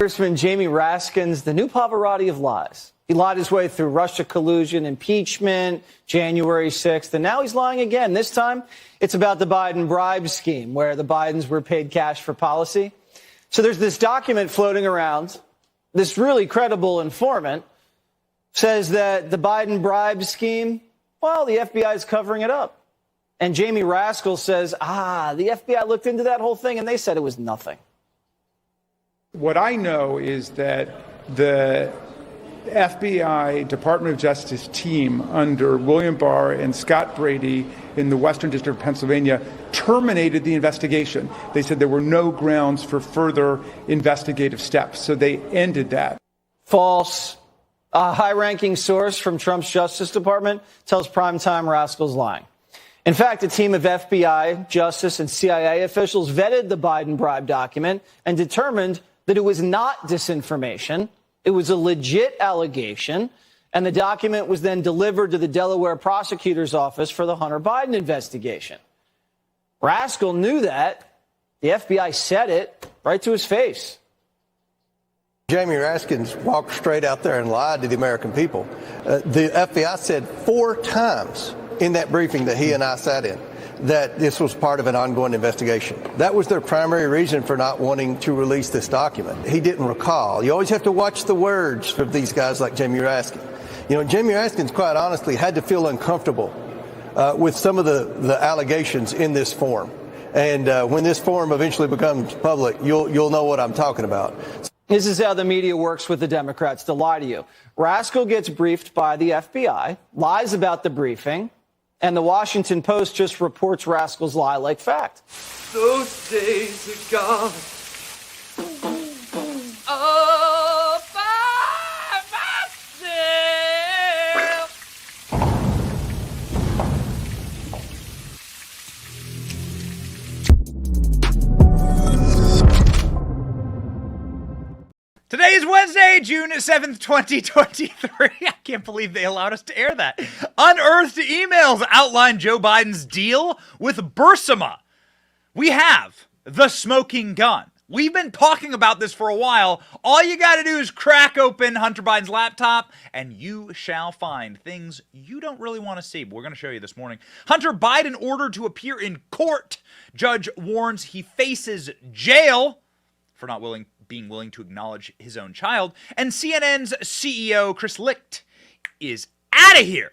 Congressman Jamie Raskin's the new Pavarotti of lies. He lied his way through Russia collusion, impeachment, January 6th, and now he's lying again. This time, it's about the Biden bribe scheme, where the Bidens were paid cash for policy. So there's this document floating around. This really credible informant says that the Biden bribe scheme, well, the FBI is covering it up. And Jamie Raskin says, the FBI looked into that whole thing and they said it was nothing. What I know is that the FBI Department of Justice team under William Barr and Scott Brady in the Western District of Pennsylvania terminated the investigation. They said there were no grounds for further investigative steps, so they ended that. False. A high-ranking source from Trump's Justice Department tells Primetime Raskin's lying. In fact, a team of FBI, Justice, and CIA officials vetted the Biden bribe document and determined that it was not disinformation. It was a legit allegation, and the document was then delivered to the Delaware prosecutor's office for the Hunter Biden investigation. Raskin knew that. The FBI said it right to his face. Jamie Raskin walked straight out there and lied to the American people. The FBI said 4 times in that briefing that he and I sat in that this was part of an ongoing investigation. That was their primary reason for not wanting to release this document. He didn't recall. You always have to watch the words of these guys like Jamie Raskin. You know, Jamie Raskin, quite honestly, had to feel uncomfortable with some of the allegations in this form. And when this form eventually becomes public, you'll know what I'm talking about. This is how the media works with the Democrats to lie to you. Raskin gets briefed by the FBI, lies about the briefing, and the Washington Post just reports Raskin's lie like fact. Those days are gone. All by myself. Today is Wednesday, June 7th, 2023. I can't believe they allowed us to air that. Unearthed emails outline Joe Biden's deal with Burisma. We have the smoking gun. We've been talking about this for a while. All you got to do is crack open Hunter Biden's laptop, and you shall find things you don't really want to see. But we're going to show you this morning. Hunter Biden ordered to appear in court. Judge warns he faces jail for not being willing to acknowledge his own child. And CNN's CEO, Chris Licht, is out of here.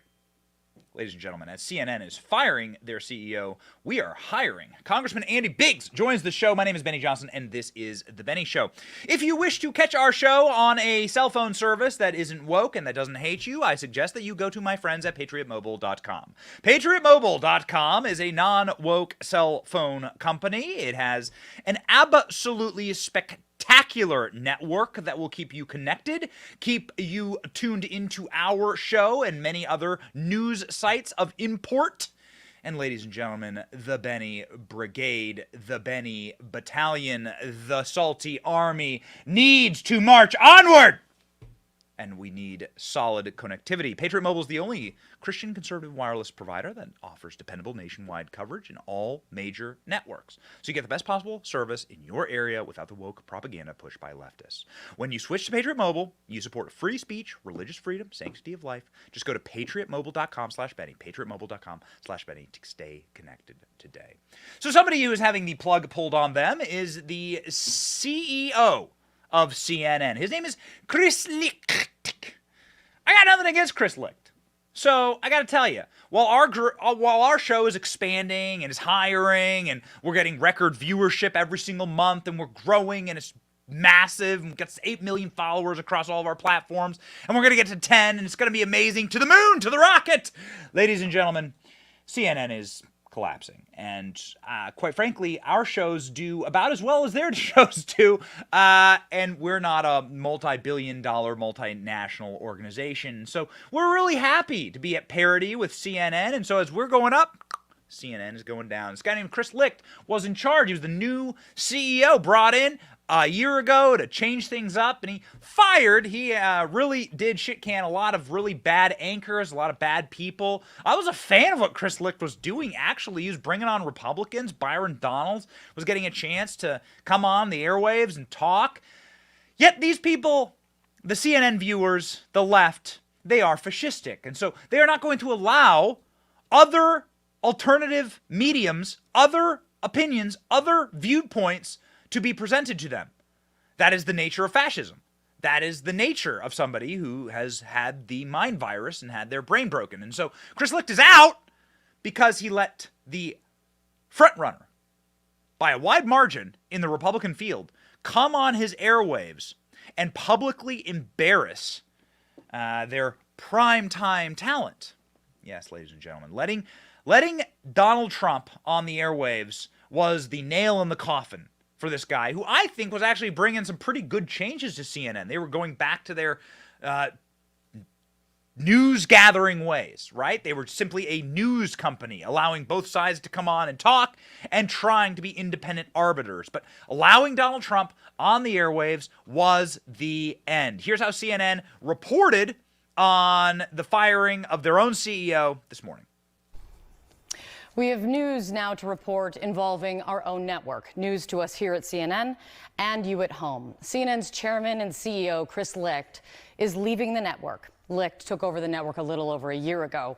Ladies and gentlemen, as CNN is firing their CEO, we are hiring. Congressman Andy Biggs joins the show. My name is Benny Johnson, and this is The Benny Show. If you wish to catch our show on a cell phone service that isn't woke and that doesn't hate you, I suggest that you go to my friends at PatriotMobile.com. PatriotMobile.com is a non-woke cell phone company. It has an absolutely spectacular network that will keep you connected, keep you tuned into our show and many other news sites of import. And ladies and gentlemen, the Benny Brigade, the Benny Battalion, the Salty Army needs to march onward! And we need solid connectivity. Patriot Mobile is the only Christian conservative wireless provider that offers dependable nationwide coverage in all major networks. So you get the best possible service in your area without the woke propaganda pushed by leftists. When you switch to Patriot Mobile, you support free speech, religious freedom, sanctity of life. Just go to patriotmobile.com/Benny, patriotmobile.com/Benny to stay connected today. So somebody who is having the plug pulled on them is the CEO of CNN. His name is Chris Licht. I got nothing against Chris Licht. So I got to tell you, while our show is expanding and is hiring and we're getting record viewership every single month and we're growing and it's massive and we've got 8 million followers across all of our platforms and we're going to get to 10 and it's going to be amazing, to the moon, to the rocket. Ladies and gentlemen, CNN is collapsing. And quite frankly, our shows do about as well as their shows do. And we're not a multi-billion-dollar multinational organization. So we're really happy to be at parity with CNN. And so as we're going up, CNN is going down. This guy named Chris Licht was in charge. He was the new CEO brought in a year ago to change things up, and he really did shit can a lot of really bad anchors, a lot of bad people. I was a fan of what Chris Licht was doing, actually. He was bringing on Republicans. Byron Donalds was getting a chance to come on the airwaves and talk. Yet these people, the CNN viewers, the left, they are fascistic. And so they are not going to allow other alternative mediums, other opinions, other viewpoints to be presented to them. That is the nature of fascism. That is the nature of somebody who has had the mind virus and had their brain broken. And so Chris Licht is out because he let the frontrunner, by a wide margin in the Republican field, come on his airwaves and publicly embarrass their primetime talent. Yes, ladies and gentlemen, letting Donald Trump on the airwaves was the nail in the coffin for this guy, who I think was actually bringing some pretty good changes to CNN. They were going back to their news gathering ways, right? They were simply a news company, allowing both sides to come on and talk and trying to be independent arbiters. But allowing Donald Trump on the airwaves was the end. Here's how CNN reported on the firing of their own CEO this morning. We have news now to report involving our own network. News to us here at CNN and you at home. CNN's chairman and CEO, Chris Licht, is leaving the network. Licht took over the network a little over a year ago.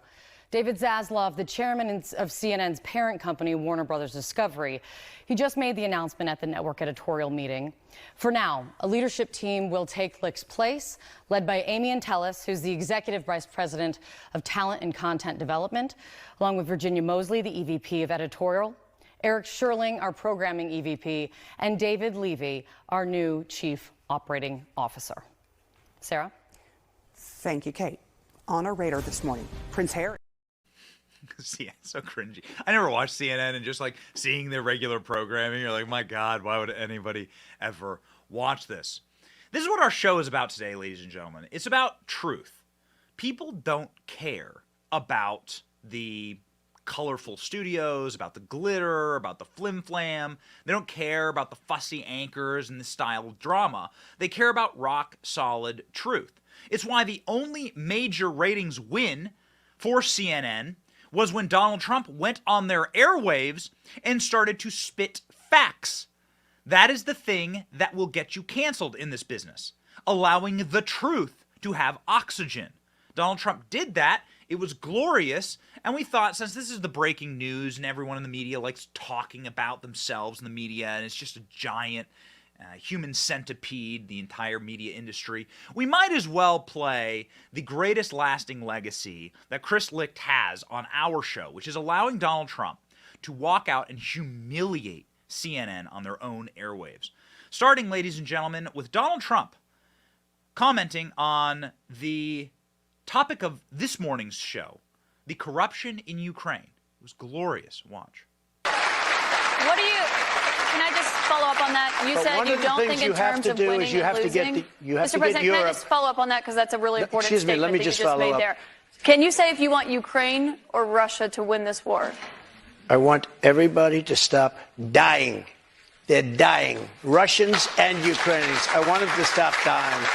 David Zaslav, the chairman of CNN's parent company, Warner Brothers Discovery, he just made the announcement at the network editorial meeting. For now, a leadership team will take Licht's place, led by Amy Entelis, who's the executive vice president of talent and content development, along with Virginia Mosley, the EVP of editorial, Eric Sherling, our programming EVP, and David Levy, our new chief operating officer. Sarah? Thank you, Kate. On our radar this morning, Prince Harry. CNN, so cringy. I never watched CNN, and just like seeing their regular programming, you're like, my God, why would anybody ever watch this? This is what our show is about today, ladies and gentlemen. It's about truth. People don't care about the colorful studios, about the glitter, about the flim-flam. They don't care about the fussy anchors and the style of drama. They care about rock-solid truth. It's why the only major ratings win for CNN was when Donald Trump went on their airwaves and started to spit facts. That is the thing that will get you canceled in this business, allowing the truth to have oxygen. Donald Trump did that. It was glorious. And we thought, since this is the breaking news and everyone in the media likes talking about themselves in the media, and it's just a giant human centipede, the entire media industry, we might as well play the greatest lasting legacy that Chris Licht has on our show, which is allowing Donald Trump to walk out and humiliate CNN on their own airwaves. Starting, ladies and gentlemen, with Donald Trump commenting on the topic of this morning's show, the corruption in Ukraine. It was glorious. Watch. What do you... Can I just follow up on that? You said you don't think in terms of winning and losing. Mr. President, can I just follow up on that, because that's a really important statement that you just made there. Can you say if you want Ukraine or Russia to win this war? I want everybody to stop dying. They're dying. Russians and Ukrainians. I want them to stop dying.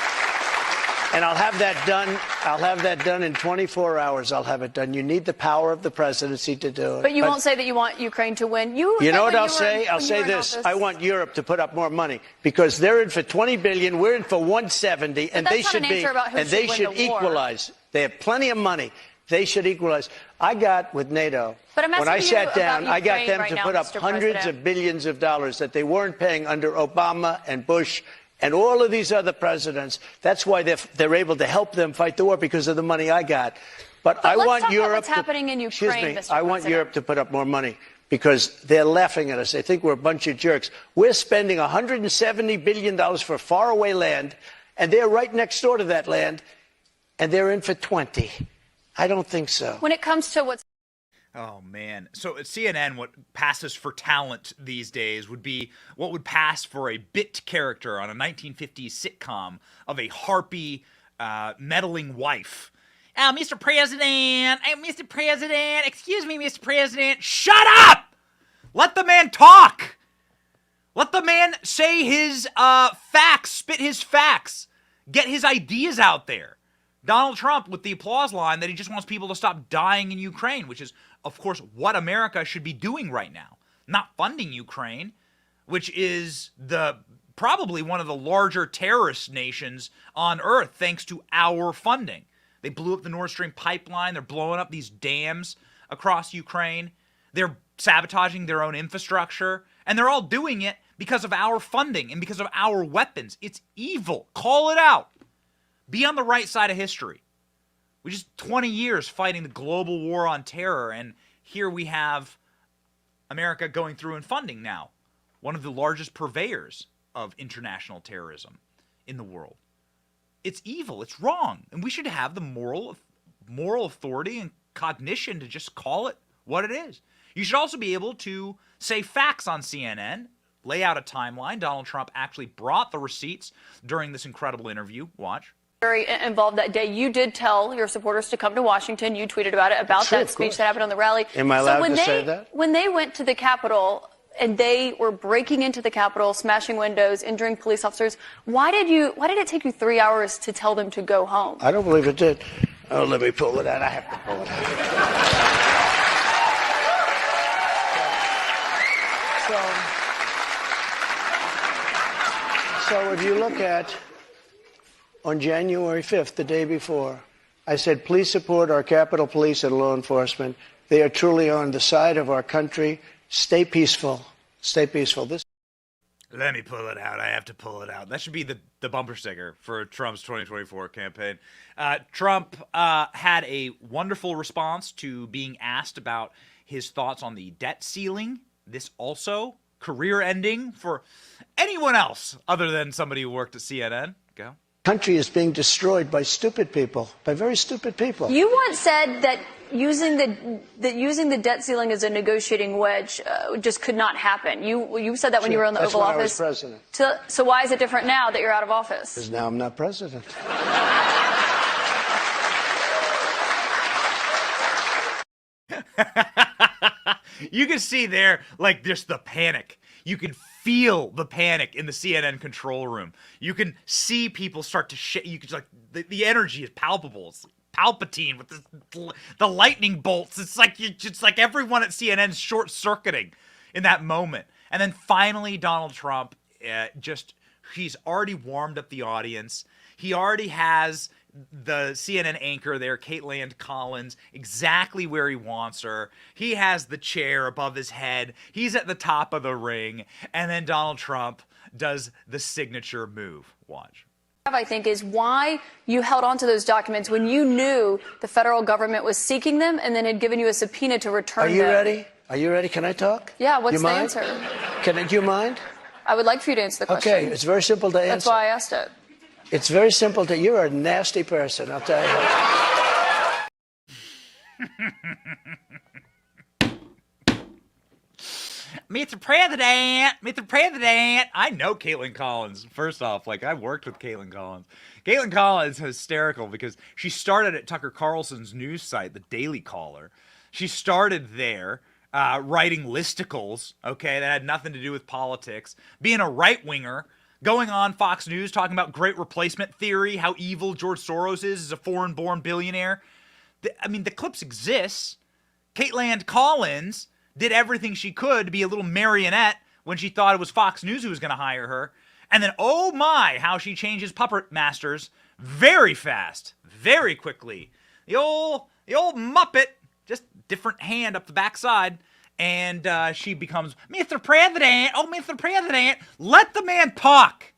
And I'll have that done. I'll have that done in 24 hours. I'll have it done. You need the power of the presidency to do it. But you won't say that you want Ukraine to win. You know what I'll say? I'll say this. I want Europe to put up more money, because they're in for 20 billion. We're in for 170, and they should be. And they should equalize. They have plenty of money. They should equalize. I got with NATO, but when I sat down, I got them to put up hundreds of billions of dollars that they weren't paying under Obama and Bush and all of these other presidents. That's why they're able to help them fight the war, because of the money I got. But I want Europe. What's happening in Ukraine, I want Europe to put up more money, because they're laughing at us. They think we're a bunch of jerks. We're spending $170 billion for faraway land, and they're right next door to that land, and they're in for 20. I don't think so. When it comes to what's... Oh, man. So at CNN, what passes for talent these days would be what would pass for a bit character on a 1950s sitcom of a harpy, meddling wife. Mr. President, Mr. President, excuse me, Mr. President, shut up! Let the man talk! Let the man say his facts, spit his facts, get his ideas out there. Donald Trump with the applause line that he just wants people to stop dying in Ukraine, which is, of course, what America should be doing right now. Not funding Ukraine, which is the probably one of the larger terrorist nations on earth thanks to our funding. They blew up the Nord Stream pipeline. They're blowing up these dams across Ukraine. They're sabotaging their own infrastructure. And they're all doing it because of our funding and because of our weapons. It's evil. Call it out. Be on the right side of history. We just 20 years fighting the global war on terror, and here we have America going through and funding now one of the largest purveyors of international terrorism in the world. It's evil. It's wrong. And we should have the moral authority and cognition to just call it what it is. You should also be able to say facts on CNN, lay out a timeline. Donald Trump actually brought the receipts during this incredible interview. Watch. Very involved that day. You did tell your supporters to come to Washington. You tweeted about it, about that speech that happened on the rally. Am I allowed to say that? When they went to the Capitol and they were breaking into the Capitol, smashing windows, injuring police officers, why did it take you 3 hours to tell them to go home? I don't believe it did. Oh, let me pull it out. I have to pull it out. So if you look at on January 5th, the day before, I said, please support our Capitol Police and law enforcement. They are truly on the side of our country. Stay peaceful. Stay peaceful. Let me pull it out. I have to pull it out. That should be the bumper sticker for Trump's 2024 campaign. Trump had a wonderful response to being asked about his thoughts on the debt ceiling. This also career ending for anyone else other than somebody who worked at CNN. Go. Country is being destroyed by stupid people, by very stupid people. You once said that using the debt ceiling as a negotiating wedge just could not happen. You said that when you were in the Oval Office. That's when I was president. So why is it different now that you're out of office? Because now I'm not president. You can see there, like, just the panic. You can feel the panic in the CNN control room. You can see people start to shake. You can just, like, the energy is palpable. It's like Palpatine with the lightning bolts. It's like everyone at CNN is short-circuiting in that moment. And then finally, Donald Trump he's already warmed up the audience. He already has the CNN anchor there, Caitlin Collins, exactly where he wants her. He has the chair above his head. He's at the top of the ring. And then Donald Trump does the signature move. Watch. I think is why you held on to those documents when you knew the federal government was seeking them and then had given you a subpoena to return them. Are you ready? Are you ready? Can I talk? Yeah, what's the answer? Do you mind? I would like for you to answer the question. Okay, it's very simple to answer. That's why I asked it. It's very simple to, you're a nasty person, I'll tell you. Mr. President, Mr. President. I know Caitlin Collins. First off, like, I worked with Caitlin Collins. Caitlin Collins is hysterical because she started at Tucker Carlson's news site, The Daily Caller. She started there writing listicles, okay, that had nothing to do with politics, being a right-winger, going on Fox News, talking about great replacement theory, how evil George Soros is as a foreign-born billionaire. The clips exist. Caitlin Collins did everything she could to be a little marionette when she thought it was Fox News who was going to hire her. And then, oh my, how she changes puppet masters very fast, very quickly. The old Muppet, just different hand up the backside. And she becomes, Mr. President, oh, Mr. President, let the man talk.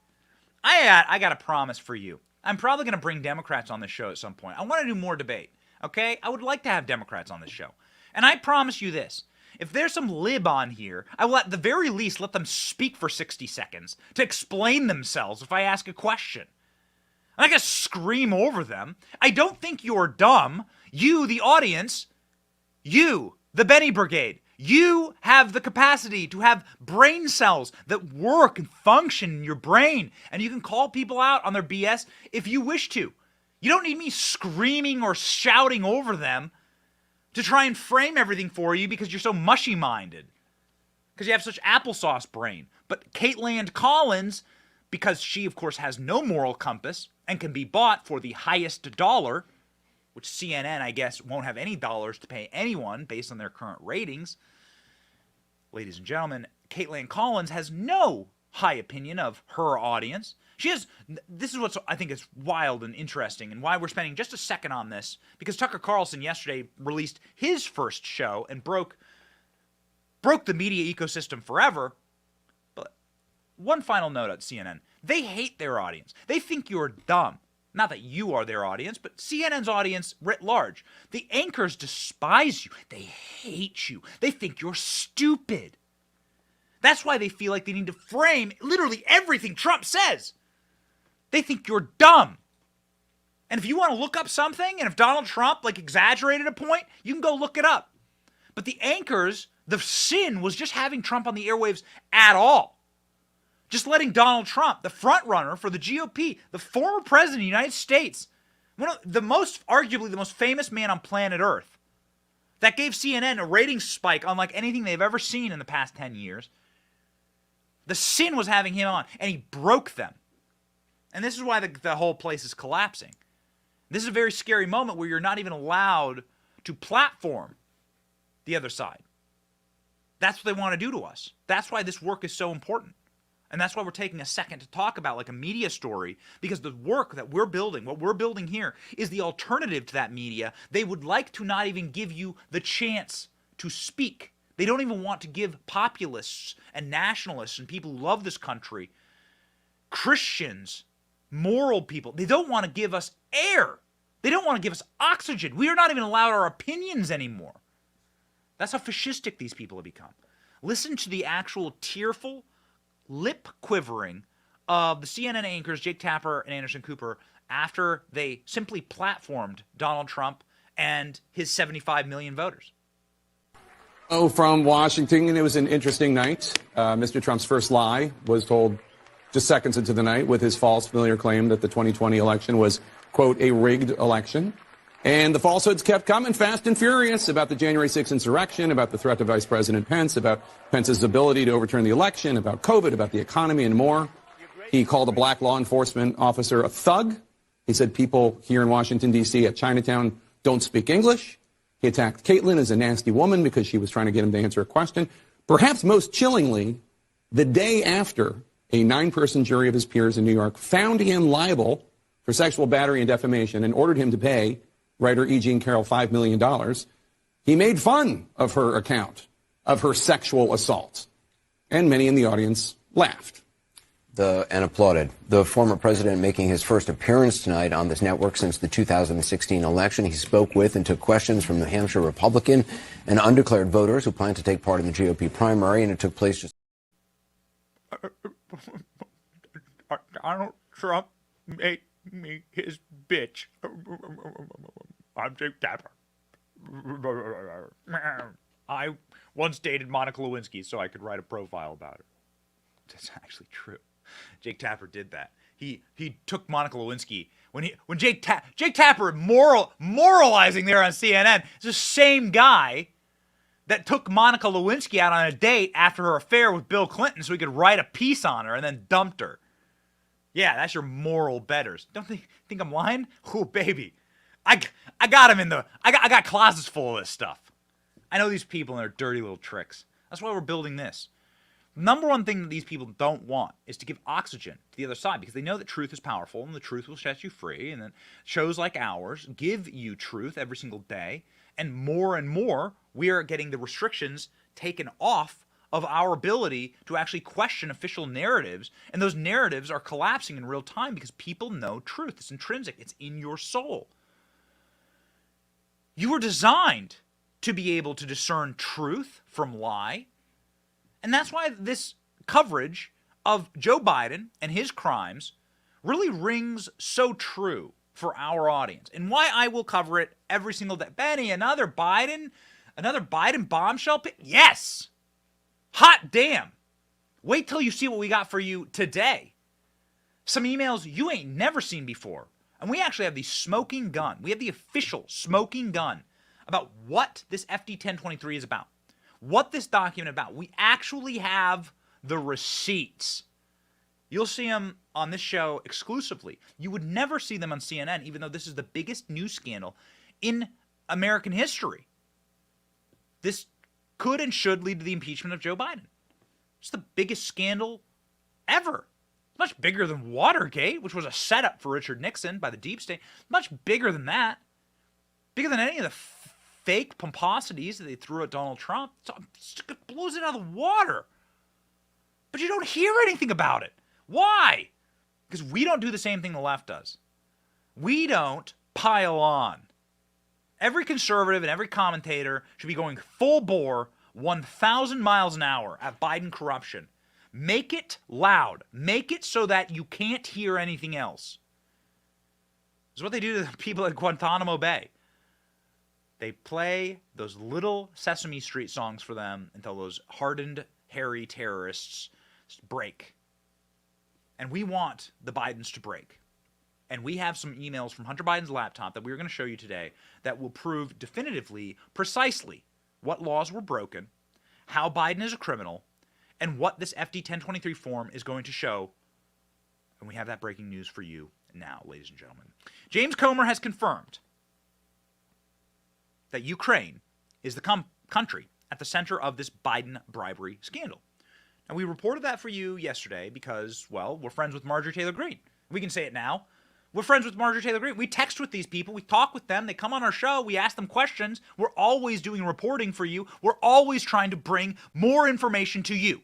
I got a promise for you. I'm probably going to bring Democrats on this show at some point. I want to do more debate, okay? I would like to have Democrats on this show. And I promise you this. If there's some lib on here, I will at the very least let them speak for 60 seconds to explain themselves if I ask a question. I'm not going to scream over them. I don't think you're dumb. You, the audience, you, the Benny Brigade, you have the capacity to have brain cells that work and function in your brain, and you can call people out on their BS if you wish to. You don't need me screaming or shouting over them to try and frame everything for you because you're so mushy-minded, because you have such applesauce brain. But Caitlin Collins, because she, of course, has no moral compass and can be bought for the highest dollar, which CNN, I guess, won't have any dollars to pay anyone based on their current ratings. Ladies and gentlemen, Caitlin Collins has no high opinion of her audience. This is what's, I think, is wild and interesting, and why we're spending just a second on this, because Tucker Carlson yesterday released his first show and broke the media ecosystem forever. But one final note at CNN. They hate their audience. They think you're dumb. Not that you are their audience, but CNN's audience writ large. The anchors despise you. They hate you. They think you're stupid. That's why they feel like they need to frame literally everything Trump says. They think you're dumb. And if you want to look up something, and if Donald Trump exaggerated a point, you can go look it up. But the anchors, the sin was just having Trump on the airwaves at all. Just letting Donald Trump, the front runner for the GOP, the former president of the United States, arguably the most famous man on planet Earth, that gave CNN a ratings spike unlike anything they've ever seen in the past 10 years. The sin was having him on, and he broke them. And this is why the whole place is collapsing. This is a very scary moment where you're not even allowed to platform the other side. That's what they want to do to us. That's why this work is so important. And that's why we're taking a second to talk about a media story, because the work that we're building, what we're building here, is the alternative to that media. They would like to not even give you the chance to speak. They don't even want to give populists and nationalists and people who love this country, Christians, moral people, they don't want to give us air. They don't want to give us oxygen. We are not even allowed our opinions anymore. That's how fascistic these people have become. Listen to the actual tearful, lip quivering of the CNN anchors Jake Tapper and Anderson Cooper after they simply platformed Donald Trump and his 75 million voters. Oh, from Washington, and it was an interesting night. Mr. Trump's first lie was told just seconds into the night with his false familiar claim that the 2020 election was, quote, a rigged election. And the falsehoods kept coming fast and furious about the January 6th insurrection, about the threat to Vice President Pence, about Pence's ability to overturn the election, about COVID, about the economy, and more. He called a black law enforcement officer a thug. He said people here in Washington, D.C. at Chinatown don't speak English. He attacked Caitlyn as a nasty woman because she was trying to get him to answer a question. Perhaps most chillingly, the day after a 9-person jury of his peers in New York found him liable for sexual battery and defamation and ordered him to pay writer E. Jean Carroll $5 million, he made fun of her account of her sexual assault. And many in the audience laughed. And applauded. The former president making his first appearance tonight on this network since the 2016 election. He spoke with and took questions from New Hampshire Republican and undeclared voters who plan to take part in the GOP primary, and it took place just... Donald Trump made me his bitch. I'm Jake Tapper. I once dated Monica Lewinsky so I could write a profile about her. That's actually true. Jake Tapper did that. He took Monica Lewinsky when Jake Tapper moralizing there on CNN. It's the same guy that took Monica Lewinsky out on a date after her affair with Bill Clinton so he could write a piece on her and then dumped her. Yeah, that's your moral betters. Don't think I'm lying? Oh, baby. I got him I got closets full of this stuff. I know these people and their dirty little tricks. That's why we're building this. Number one thing that these people don't want is to give oxygen to the other side, because they know that truth is powerful and the truth will set you free, and then shows like ours give you truth every single day, and more we are getting the restrictions taken off of our ability to actually question official narratives, and those narratives are collapsing in real time because people know truth. It's intrinsic. It's in your soul. You were designed to be able to discern truth from lie. And that's why this coverage of Joe Biden and his crimes really rings so true for our audience, and why I will cover it every single day. Benny, another Biden bombshell? Yes. Hot damn. Wait till you see what we got for you today. Some emails you ain't never seen before. And we actually have the smoking gun. We have the official smoking gun about what this FD 1023 is about. What this document about. We actually have the receipts. You'll see them on this show exclusively. You would never see them on CNN, even though this is the biggest news scandal in American history. This could and should lead to the impeachment of Joe Biden. It's the biggest scandal ever. Much bigger than Watergate, which was a setup for Richard Nixon by the deep state. Much bigger than that. Bigger than any of the fake pomposities that they threw at Donald Trump. It blows it out of the water. But you don't hear anything about it. Why? Because we don't do the same thing the left does. We don't pile on. Every conservative and every commentator should be going full bore, 1,000 miles an hour at Biden corruption. Make it loud. Make it so that you can't hear anything else. This is what they do to the people at Guantanamo Bay. They play those little Sesame Street songs for them until those hardened, hairy terrorists break. And we want the Bidens to break. And we have some emails from Hunter Biden's laptop that we're going to show you today that will prove definitively, precisely, what laws were broken, how Biden is a criminal, and what this FD 1023 form is going to show. And we have that breaking news for you now, ladies and gentlemen. James Comer has confirmed that Ukraine is the country at the center of this Biden bribery scandal. And we reported that for you yesterday because, well, we're friends with Marjorie Taylor Greene. We can say it now. We're friends with Marjorie Taylor Greene. We text with these people. We talk with them. They come on our show. We ask them questions. We're always doing reporting for you. We're always trying to bring more information to you.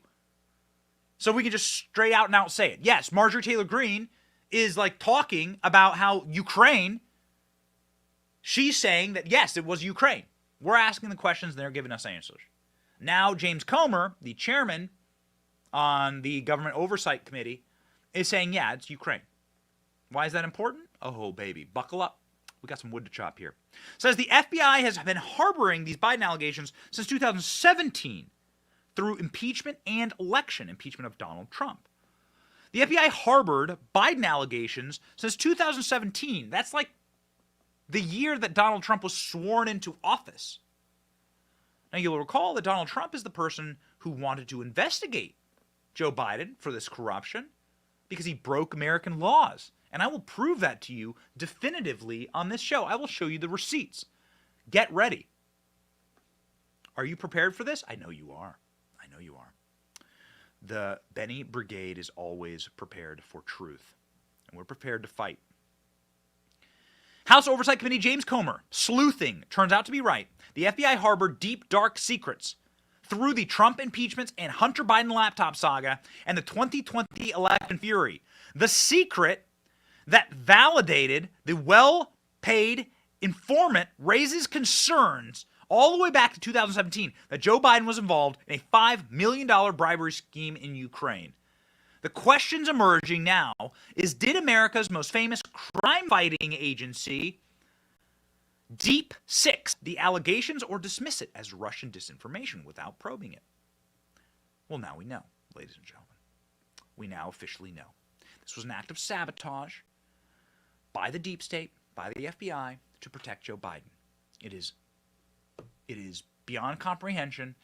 So we can just straight out and out say it. Yes, Marjorie Taylor Greene is like talking about how Ukraine, she's saying that, yes, it was Ukraine. We're asking the questions and they're giving us answers. Now, James Comer, the chairman on the Government Oversight Committee, is saying, yeah, it's Ukraine. Why is that important? Oh, baby, buckle up. We got some wood to chop here. Says the FBI has been harboring these Biden allegations since 2017 through impeachment and election impeachment of Donald Trump. The FBI harbored Biden allegations since 2017. That's like the year that Donald Trump was sworn into office. Now, you'll recall that Donald Trump is the person who wanted to investigate Joe Biden for this corruption because he broke American laws. And I will prove that to you definitively on this show. I will show you the receipts. Get ready. Are you prepared for this? I know you are. I know you are. The Benny Brigade is always prepared for truth. And we're prepared to fight. House Oversight Committee James Comer, sleuthing turns out to be right. The FBI harbored deep, dark secrets through the Trump impeachments and Hunter Biden laptop saga and the 2020 election fury. The secret that validated the well-paid informant raises concerns all the way back to 2017 that Joe Biden was involved in a $5 million bribery scheme in Ukraine. The questions emerging now is, did America's most famous crime-fighting agency Deep Six the allegations or dismiss it as Russian disinformation without probing it? Well, now we know, ladies and gentlemen. We now officially know. This was an act of sabotage by the deep state, by the FBI, to protect Joe Biden. It is beyond comprehension,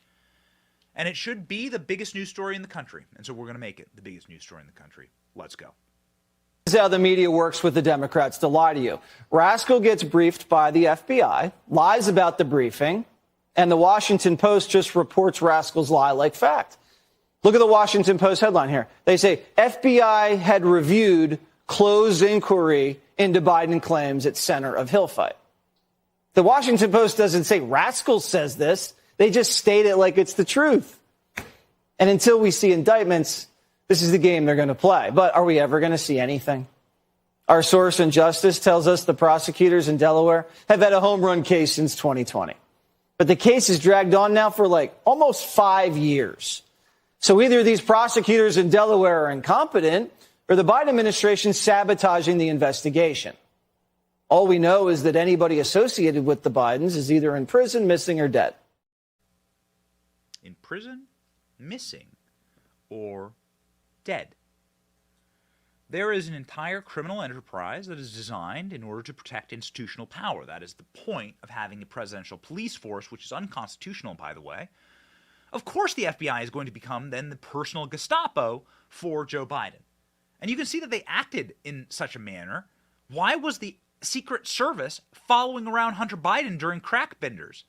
and it should be the biggest news story in the country. And so we're going to make it the biggest news story in the country. Let's go. This is how the media works with the Democrats to lie to you. Raskol gets briefed by the FBI, lies about the briefing, and the Washington Post just reports Raskol's lie like fact. Look at the Washington Post headline here. They say FBI had reviewed closed inquiry into Biden claims at center of Hill fight. The Washington Post doesn't say Raskol says this. They just state it like it's the truth. And until we see indictments, this is the game they're going to play. But are we ever going to see anything? Our source in Justice tells us the prosecutors in Delaware have had a home run case since 2020. But the case has dragged on now for like almost 5 years. So either these prosecutors in Delaware are incompetent or the Biden administration sabotaging the investigation. All we know is that anybody associated with the Bidens is either in prison, missing, or dead. In prison, missing, or dead. There is an entire criminal enterprise that is designed in order to protect institutional power. That is the point of having a presidential police force, which is unconstitutional, by the way. Of course, the FBI is going to become then the personal Gestapo for Joe Biden. And you can see that they acted in such a manner. Why was the Secret Service following around Hunter Biden during crack benders?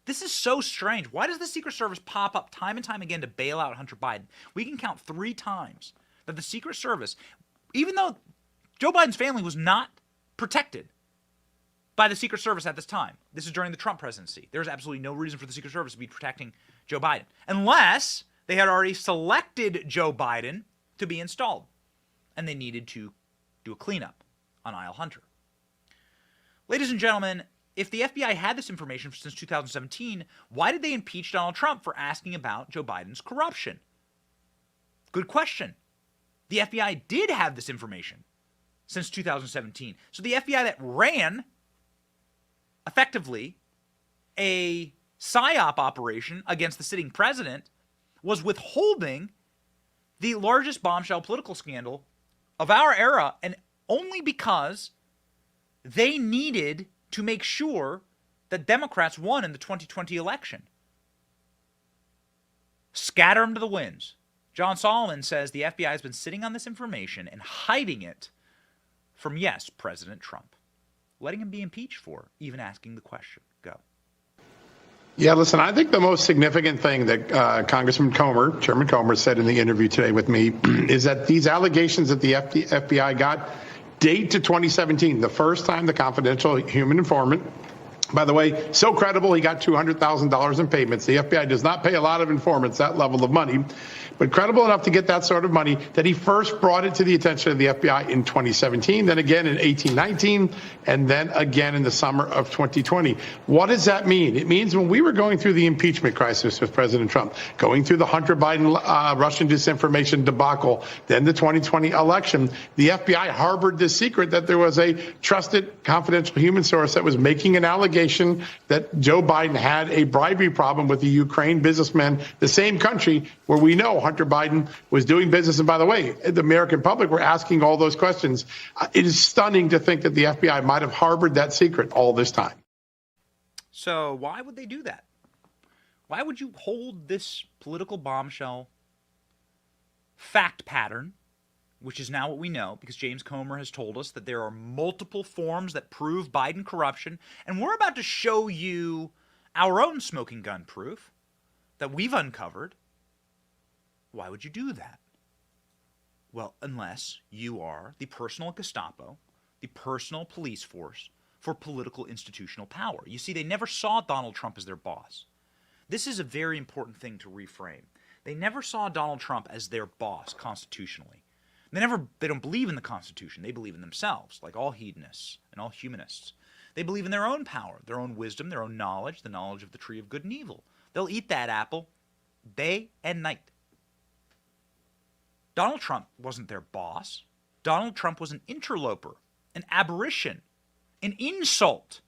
This is so strange. Why does the Secret Service pop up time and time again to bail out Hunter Biden? We can count 3 times that the Secret Service, even though Joe Biden's family was not protected by the Secret Service at this time. This is during the Trump presidency. There's absolutely no reason for the Secret Service to be protecting Joe Biden, unless they had already selected Joe Biden to be installed, and they needed to do a cleanup on Isle Hunter. Ladies and gentlemen, if the FBI had this information since 2017, why did they impeach Donald Trump for asking about Joe Biden's corruption? Good question. The FBI did have this information since 2017. So the FBI that ran effectively a PSYOP operation against the sitting president was withholding the largest bombshell political scandal of our era, and only because they needed to make sure that Democrats won in the 2020 election. Scatter them to the winds. John Solomon says the FBI has been sitting on this information and hiding it from, yes, President Trump. Letting him be impeached for even asking the question. Go. Yeah, listen, I think the most significant thing that Congressman Comer, Chairman Comer, said in the interview today with me is that these allegations that the FBI got date to 2017, the first time the confidential human informant, by the way, so credible he got $200,000 in payments. The FBI does not pay a lot of informants that level of money, but credible enough to get that sort of money that he first brought it to the attention of the FBI in 2017, then again in 18-19, and then again in the summer of 2020. What does that mean? It means when we were going through the impeachment crisis with President Trump, going through the Hunter Biden Russian disinformation debacle, then the 2020 election, the FBI harbored this secret that there was a trusted confidential human source that was making an allegation that Joe Biden had a bribery problem with the Ukraine businessman, the same country where we know Hunter Biden was doing business. And by the way, the American public were asking all those questions. It is stunning to think that the FBI might have harbored that secret all this time. So why would they do that? Why would you hold this political bombshell fact pattern, which is now what we know, because James Comer has told us that there are multiple forms that prove Biden corruption, and we're about to show you our own smoking gun proof that we've uncovered. Why would you do that? Well, unless you are the personal Gestapo, the personal police force for political institutional power. You see, they never saw Donald Trump as their boss. This is a very important thing to reframe. They never saw Donald Trump as their boss constitutionally. They don't believe in the Constitution. They believe in themselves, like all hedonists and all humanists. They believe in their own power, their own wisdom, their own knowledge, the knowledge of the tree of good and evil. They'll eat that apple day and night. Donald Trump wasn't their boss. Donald Trump was an interloper, an aberration, an insult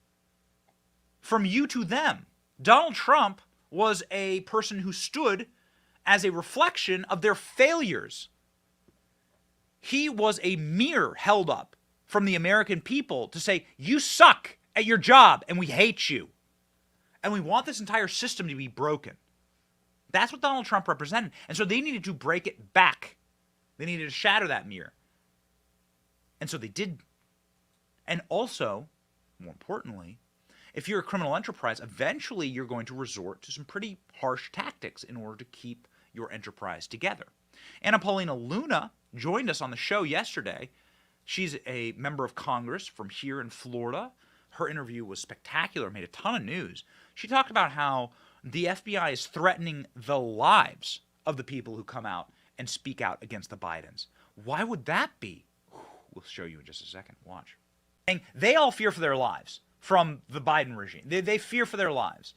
from you to them. Donald Trump was a person who stood as a reflection of their failures. He was a mirror held up from the American people to say, you suck at your job and we hate you. And we want this entire system to be broken. That's what Donald Trump represented. And so they needed to break it back. They needed to shatter that mirror. And so they did. And also, more importantly, if you're a criminal enterprise, eventually you're going to resort to some pretty harsh tactics in order to keep your enterprise together. Anna Paulina Luna joined us on the show yesterday. She's a member of Congress from here in Florida. Her interview was spectacular, made a ton of news. She talked about how the FBI is threatening the lives of the people who come out and speak out against the Bidens. Why would that be? We'll show you in just a second. Watch. And they all fear for their lives from the Biden regime. They fear for their lives.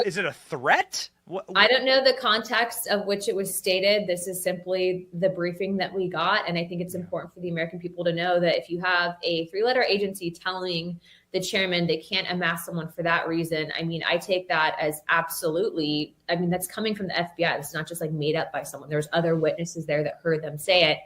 Is it a threat? I don't know the context of which it was stated. This is simply the briefing that we got. And I think it's important for the American people to know that if you have a 3-letter agency telling the chairman they can't amass someone for that reason, I mean, I take that as absolutely, I mean, that's coming from the FBI. It's not just like made up by someone. There's other witnesses there that heard them say it.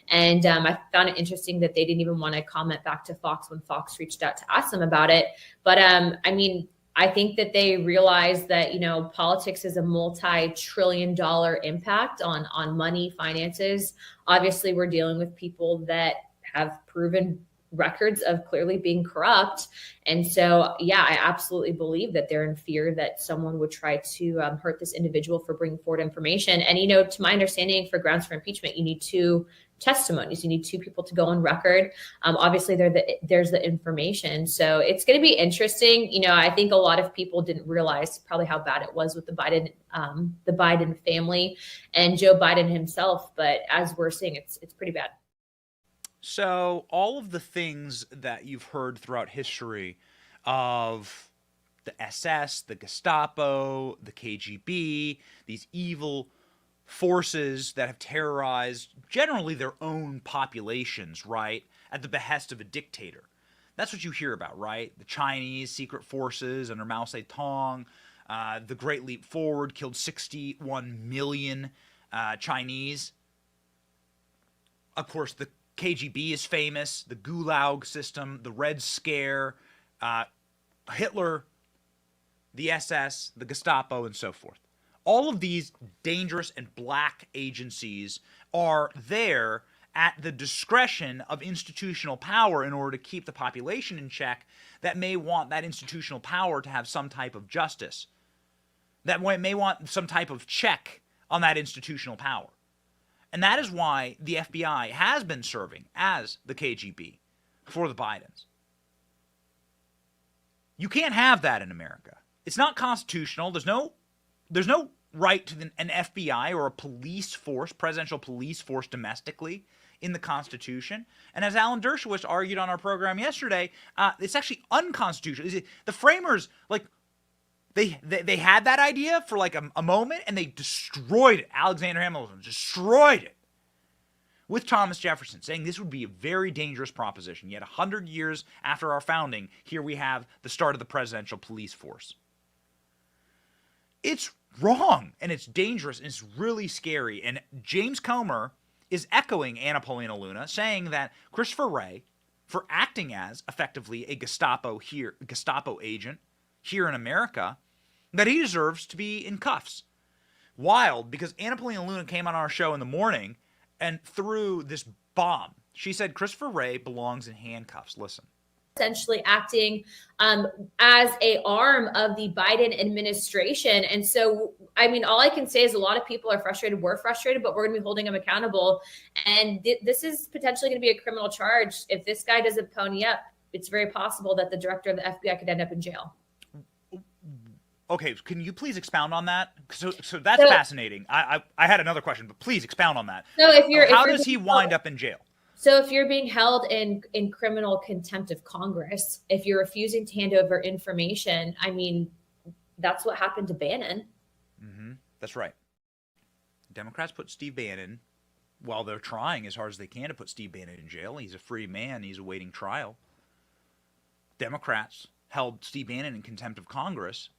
And I found it interesting that they didn't even want to comment back to Fox when Fox reached out to ask them about it. But I mean, I think that they realize that, you know, politics is a multi-trillion-dollar impact on money, finances. Obviously, we're dealing with people that have proven records of clearly being corrupt. And so, yeah, I absolutely believe that they're in fear that someone would try to hurt this individual for bringing forward information. And, to my understanding, for grounds for impeachment, you need 2 testimonies. You need 2 people to go on record. Obviously, there's the information. So it's going to be interesting. I think a lot of people didn't realize probably how bad it was with the Biden family and Joe Biden himself. But as we're seeing, it's pretty bad. So all of the things that you've heard throughout history of the SS, the Gestapo, the KGB, these evil forces that have terrorized generally their own populations, right, at the behest of a dictator. That's what you hear about, right? The Chinese secret forces under Mao Zedong, the Great Leap Forward killed 61 million Chinese. Of course, the KGB is famous, the Gulag system, the Red Scare, Hitler, the SS, the Gestapo, and so forth. All of these dangerous and black agencies are there at the discretion of institutional power in order to keep the population in check that may want that institutional power to have some type of justice, that may want some type of check on that institutional power. And that is why the FBI has been serving as the KGB for the Bidens. You can't have that in America. It's not constitutional. There's no right to an FBI or a police force, presidential police force domestically in the Constitution. And as Alan Dershowitz argued on our program yesterday, it's actually unconstitutional. The framers, they had that idea for a moment, and they destroyed it. Alexander Hamilton destroyed it with Thomas Jefferson, saying this would be a very dangerous proposition. Yet 100 years after our founding, here we have the start of the presidential police force. It's wrong, and it's dangerous, and it's really scary. And James Comer is echoing Anna Paulina Luna, saying that Christopher Wray, for acting as effectively a Gestapo agent here in America, that he deserves to be in cuffs. Wild, because Anna Paulina Luna came on our show in the morning and threw this bomb. She said Christopher Wray belongs in handcuffs. Listen. Essentially acting as a arm of the Biden administration. And so, all I can say is a lot of people are frustrated. We're frustrated, but we're going to be holding them accountable. And this is potentially going to be a criminal charge. If this guy doesn't pony up, it's very possible that the director of the FBI could end up in jail. Okay, can you please expound on that? So that's fascinating. I had another question, but please expound on that. So how does he wind up in jail? So if you're being held in criminal contempt of Congress, if you're refusing to hand over information, that's what happened to Bannon. Mm-hmm. That's right. Democrats put Steve Bannon, while they're trying as hard as they can to put Steve Bannon in jail. He's a free man. He's awaiting trial. Democrats held Steve Bannon in contempt of Congress,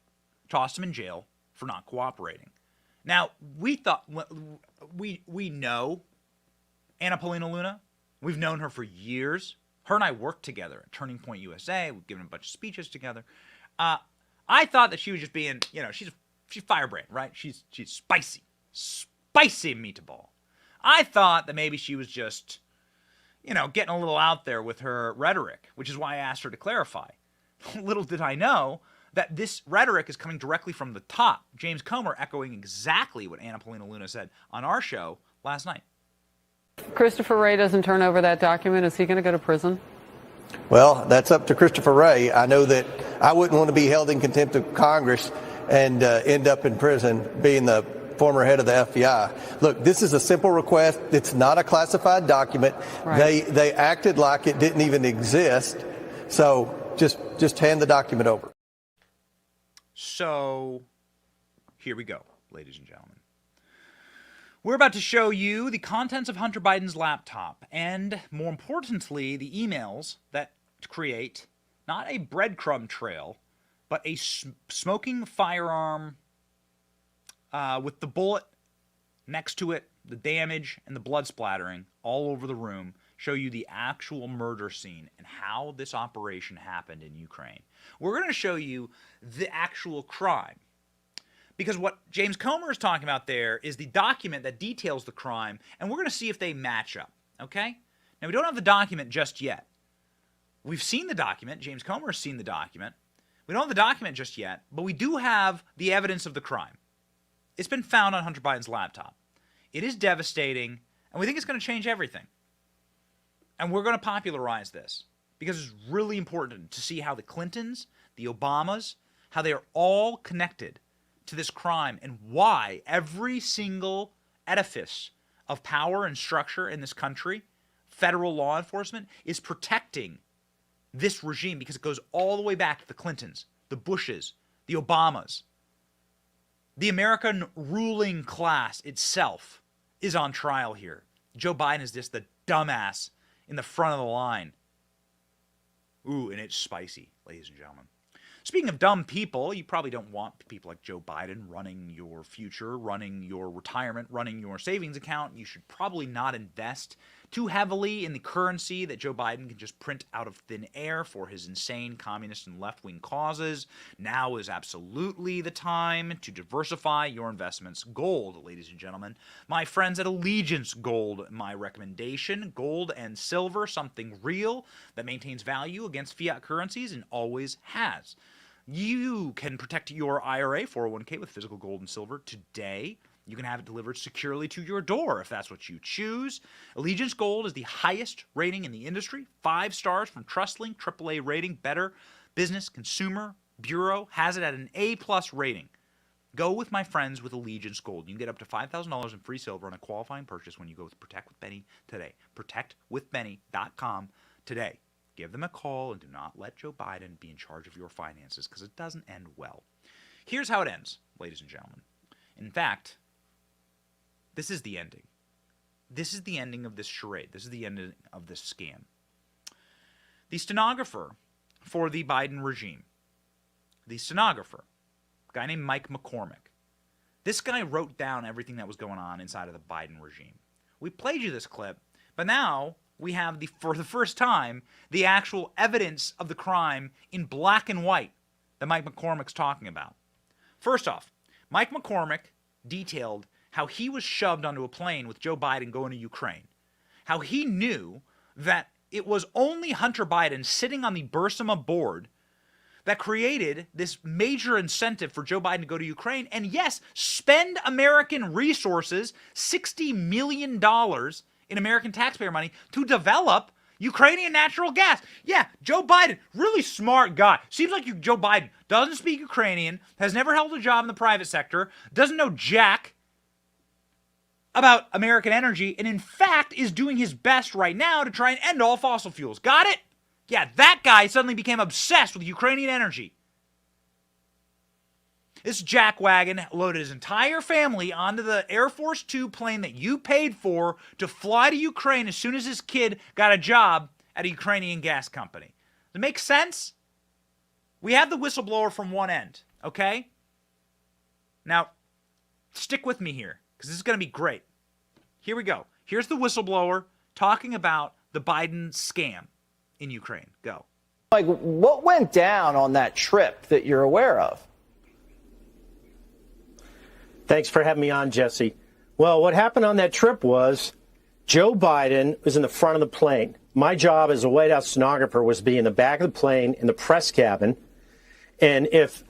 tossed him in jail for not cooperating. Now, we know Anna Paulina Luna. We've known her for years. Her and I worked together at Turning Point USA. We've given a bunch of speeches together. I thought that she was just being, she's firebrand, right? She's spicy meatball. I thought that maybe she was just, getting a little out there with her rhetoric, which is why I asked her to clarify. Little did I know that this rhetoric is coming directly from the top. James Comer echoing exactly what Anna Paulina Luna said on our show last night. Christopher Wray doesn't turn over that document. Is he going to go to prison? Well, that's up to Christopher Wray. I know that I wouldn't want to be held in contempt of Congress and end up in prison being the former head of the FBI. Look, this is a simple request. It's not a classified document. Right. They acted like it didn't even exist. So just hand the document over. So here we go, ladies and gentlemen. We're about to show you the contents of Hunter Biden's laptop and, more importantly, the emails that create not a breadcrumb trail, but a smoking firearm with the bullet next to it, the damage, and the blood splattering all over the room, show you the actual murder scene and how this operation happened in Ukraine. We're going to show you the actual crime. Because what James Comer is talking about there is the document that details the crime, and we're going to see if they match up, okay? Now, we don't have the document just yet, we've seen the document. James Comer has seen the document. We don't have the document just yet, but we do have the evidence of the crime. It's been found on Hunter Biden's laptop. It is devastating, and we think it's going to change everything. And we're going to popularize this because it's really important to see how the Clintons, the Obamas, how they are all connected to this crime and why every single edifice of power and structure in this country, federal law enforcement, is protecting this regime because it goes all the way back to the Clintons, the Bushes, the Obamas. The American ruling class itself is on trial here. Joe Biden is just the dumbass in the front of the line. Ooh, and it's spicy, ladies and gentlemen. Speaking of dumb people, you probably don't want people like Joe Biden running your future, running your retirement, running your savings account. You should probably not invest too heavily in the currency that Joe Biden can just print out of thin air for his insane communist and left-wing causes. Now is absolutely the time to diversify your investments. Gold, ladies and gentlemen. My friends at Allegiance Gold, my recommendation. Gold and silver, something real that maintains value against fiat currencies and always has. You can protect your IRA, 401k with physical gold and silver today. You can have it delivered securely to your door if that's what you choose. Allegiance Gold is the highest rating in the industry. 5 stars from TrustLink, AAA rating. Better Business Consumer Bureau has it at an A+ rating. Go with my friends with Allegiance Gold. You can get up to $5,000 in free silver on a qualifying purchase when you go with Protect with Benny today. ProtectWithBenny.com today. Give them a call and do not let Joe Biden be in charge of your finances because it doesn't end well. Here's how it ends, ladies and gentlemen. In fact, this is the ending. This is the ending of this charade. This is the ending of this scam. The stenographer for the Biden regime, a guy named Mike McCormick, this guy wrote down everything that was going on inside of the Biden regime. We played you this clip, but now we have, for the first time, the actual evidence of the crime in black and white that Mike McCormick's talking about. First off, Mike McCormick detailed how he was shoved onto a plane with Joe Biden going to Ukraine. How he knew that it was only Hunter Biden sitting on the Burisma board that created this major incentive for Joe Biden to go to Ukraine and, yes, spend American resources, $60 million in American taxpayer money, to develop Ukrainian natural gas. Yeah, Joe Biden, really smart guy. Seems like Joe Biden doesn't speak Ukrainian, has never held a job in the private sector, doesn't know jack about American energy, and in fact is doing his best right now to try and end all fossil fuels. Got it? Yeah, that guy suddenly became obsessed with Ukrainian energy. This jackwagon loaded his entire family onto the Air Force Two plane that you paid for to fly to Ukraine as soon as his kid got a job at a Ukrainian gas company. Does it make sense? We have the whistleblower from one end, okay? Now, stick with me here, because this is going to be great. Here we go. Here's the whistleblower talking about the Biden scam in Ukraine. Go. Like, what went down on that trip that you're aware of? Thanks for having me on, Jesse. Well, what happened on that trip was Joe Biden was in the front of the plane. My job as a White House stenographer was to be in the back of the plane in the press cabin. And if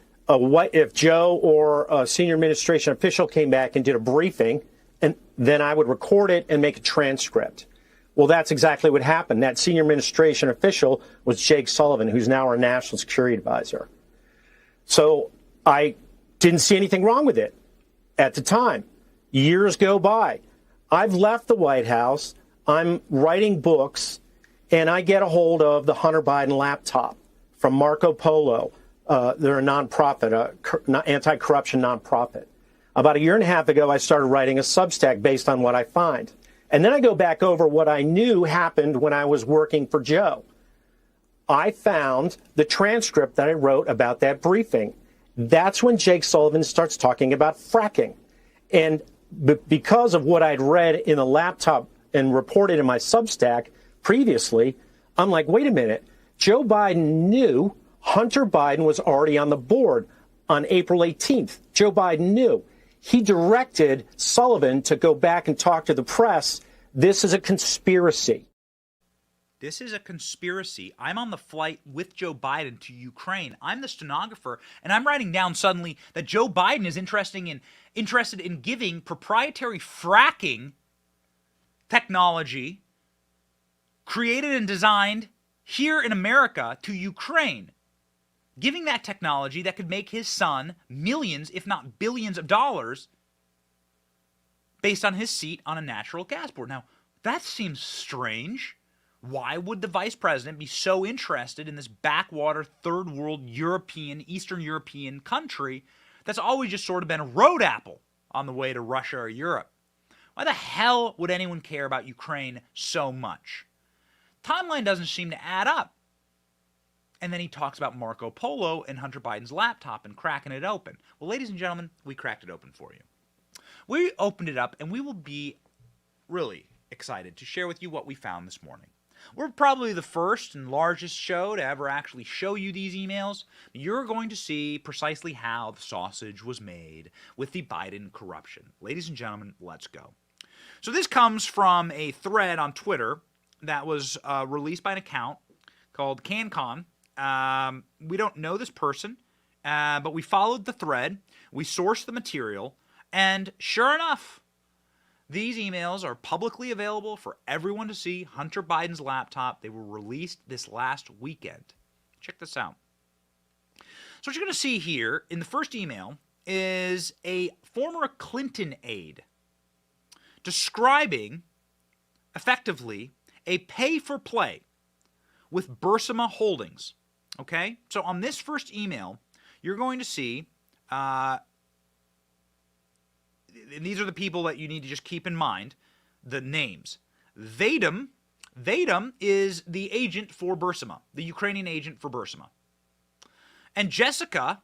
Joe or a senior administration official came back and did a briefing, and then I would record it and make a transcript. Well, that's exactly what happened. That senior administration official was Jake Sullivan, who's now our national security advisor. So I didn't see anything wrong with it at the time. Years go by. I've left the White House. I'm writing books, and I get a hold of the Hunter Biden laptop from Marco Polo. They're a nonprofit, anti-corruption nonprofit. About 1.5 years ago, I started writing a Substack based on what I find. And then I go back over what I knew happened when I was working for Joe. I found the transcript that I wrote about that briefing. That's when Jake Sullivan starts talking about fracking. And because of what I'd read in the laptop and reported in my Substack previously, I'm like, wait a minute. Joe Biden knew Hunter Biden was already on the board on April 18th. Joe Biden knew. He directed Sullivan to go back and talk to the press. This is a conspiracy. This is a conspiracy. I'm on the flight with Joe Biden to Ukraine. I'm the stenographer, and I'm writing down suddenly that Joe Biden is interested in giving proprietary fracking technology created and designed here in America to Ukraine. Giving that technology that could make his son millions, if not billions of dollars based on his seat on a natural gas board. Now, that seems strange. Why would the vice president be so interested in this backwater third world European, Eastern European country that's always just sort of been a road apple on the way to Russia or Europe? Why the hell would anyone care about Ukraine so much? Timeline doesn't seem to add up. And then he talks about Marco Polo and Hunter Biden's laptop and cracking it open. Well, ladies and gentlemen, we cracked it open for you. We opened it up, and we will be really excited to share with you what we found this morning. We're probably the first and largest show to ever actually show you these emails. You're going to see precisely how the sausage was made with the Biden corruption. Ladies and gentlemen, let's go. So this comes from a thread on Twitter that was released by an account called CanCon. We don't know this person, but we followed the thread, we sourced the material, and sure enough, these emails are publicly available for everyone to see. Hunter Biden's laptop. They were released this last weekend. Check this out. So what you're going to see here in the first email is a former Clinton aide describing, effectively, a pay-for-play with Burisma Holdings. Okay? So on this first email, you're going to see, and these are the people that you need to just keep in mind, the names. Vadim is the agent for Burisma, the Ukrainian agent for Burisma. And Jessica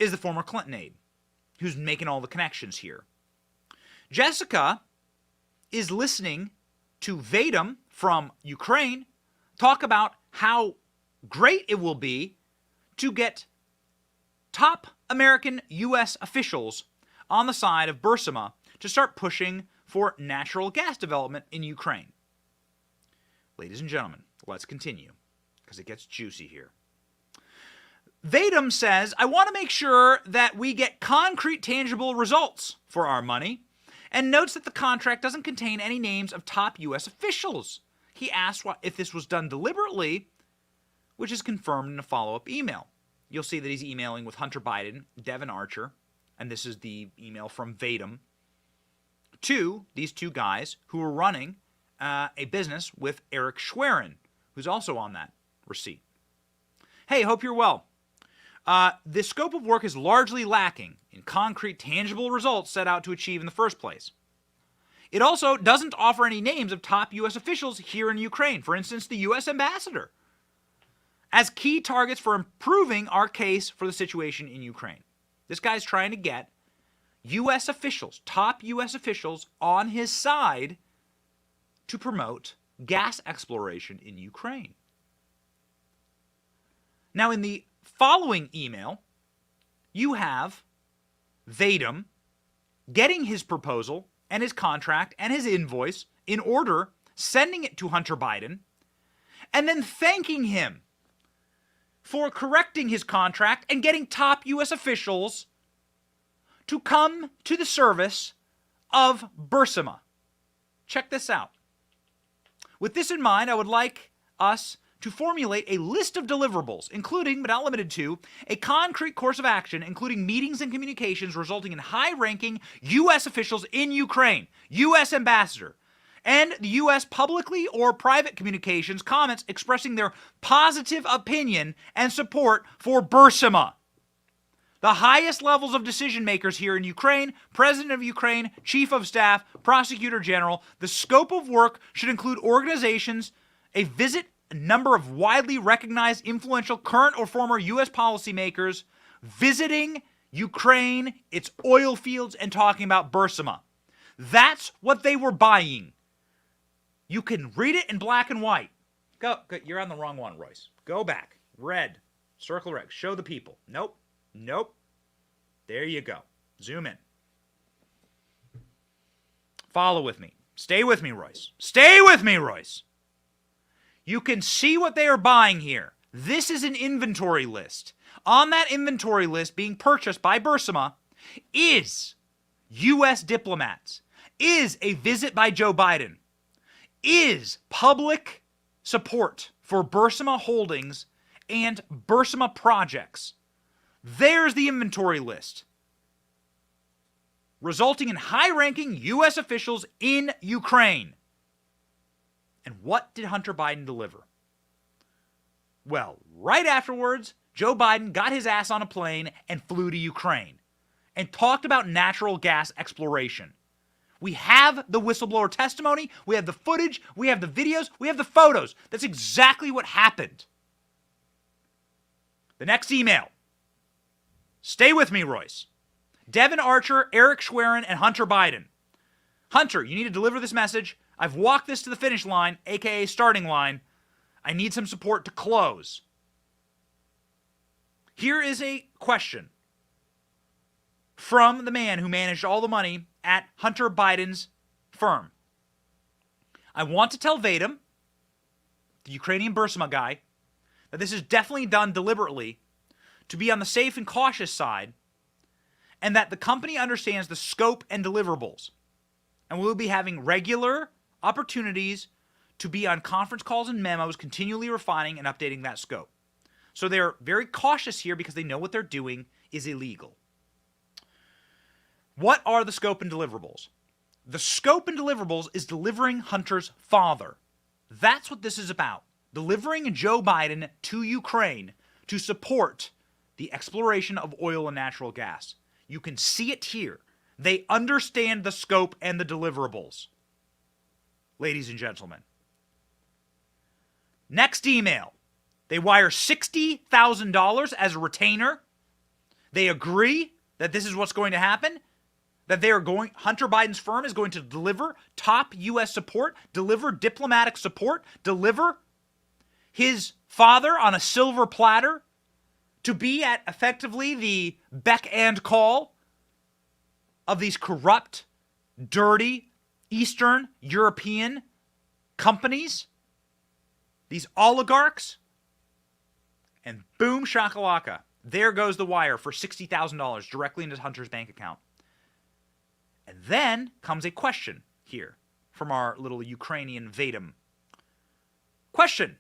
is the former Clinton aide who's making all the connections here. Jessica is listening to Vadim from Ukraine talk about how great it will be to get top American U.S. officials on the side of Burisma to start pushing for natural gas development in Ukraine. Ladies and gentlemen, let's continue, because it gets juicy here. Vadim says, I want to make sure that we get concrete, tangible results for our money, and notes that the contract doesn't contain any names of top U.S. officials. He asked if this was done deliberately, which is confirmed in a follow-up email. You'll see that he's emailing with Hunter Biden, Devon Archer, and this is the email from Vadim, to these two guys who are running a business with Eric Schwerin, who's also on that receipt. Hey, hope you're well. The scope of work is largely lacking in concrete, tangible results set out to achieve in the first place. It also doesn't offer any names of top U.S. officials here in Ukraine, for instance, the U.S. ambassador, as key targets for improving our case for the situation in Ukraine. This guy's trying to get U.S. officials, top U.S. officials, on his side to promote gas exploration in Ukraine. Now, in the following email, you have Vadim getting his proposal and his contract and his invoice in order, sending it to Hunter Biden, and then thanking him for correcting his contract and getting top U.S. officials to come to the service of Burisma. Check this out. With this in mind, I would like us to formulate a list of deliverables, including, but not limited to, a concrete course of action, including meetings and communications resulting in high-ranking U.S. officials in Ukraine, U.S. ambassador, and the U.S. publicly or private communications comments expressing their positive opinion and support for Burisma. The highest levels of decision makers here in Ukraine, President of Ukraine, Chief of Staff, Prosecutor General. The scope of work should include organizations, a visit, a number of widely recognized, influential, current or former U.S. policymakers visiting Ukraine, its oil fields, and talking about Burisma. That's what they were buying. You can read it in black and white. Go. You're on the wrong one, Royce. Go back. Red. Circle red. Show the people. Nope. Nope. There you go. Zoom in. Follow with me. Stay with me, Royce. Stay with me, Royce. You can see what they are buying here. This is an inventory list. On that inventory list being purchased by Burisma is U.S. diplomats, is a visit by Joe Biden, is public support for Burisma Holdings and Burisma projects. There's the inventory list, resulting in high-ranking U.S. officials in Ukraine. And what did Hunter Biden deliver? Well, right afterwards, Joe Biden got his ass on a plane and flew to Ukraine and talked about natural gas exploration. We have the whistleblower testimony, we have the footage, we have the videos, we have the photos. That's exactly what happened. The next email. Stay with me, Royce. Devin Archer, Eric Schwerin, and Hunter Biden. Hunter, you need to deliver this message. I've walked this to the finish line, aka starting line. I need some support to close. Here is a question from the man who managed all the money at Hunter Biden's firm. I want to tell Vadim, the Ukrainian Burisma guy, that this is definitely done deliberately to be on the safe and cautious side, and that the company understands the scope and deliverables. And we'll be having regular opportunities to be on conference calls and memos, continually refining and updating that scope. So they're very cautious here because they know what they're doing is illegal. What are the scope and deliverables? The scope and deliverables is delivering Hunter's father. That's what this is about. Delivering Joe Biden to Ukraine to support the exploration of oil and natural gas. You can see it here. They understand the scope and the deliverables. Ladies and gentlemen. Next email. They wire $60,000 as a retainer. They agree that this is what's going to happen. That Hunter Biden's firm is going to deliver top U.S. support, deliver diplomatic support, deliver his father on a silver platter to be at effectively the beck and call of these corrupt, dirty, Eastern European companies, these oligarchs, and boom shakalaka, there goes the wire for $60,000 directly into Hunter's bank account. And then comes a question here from our little Ukrainian Vadim. Question.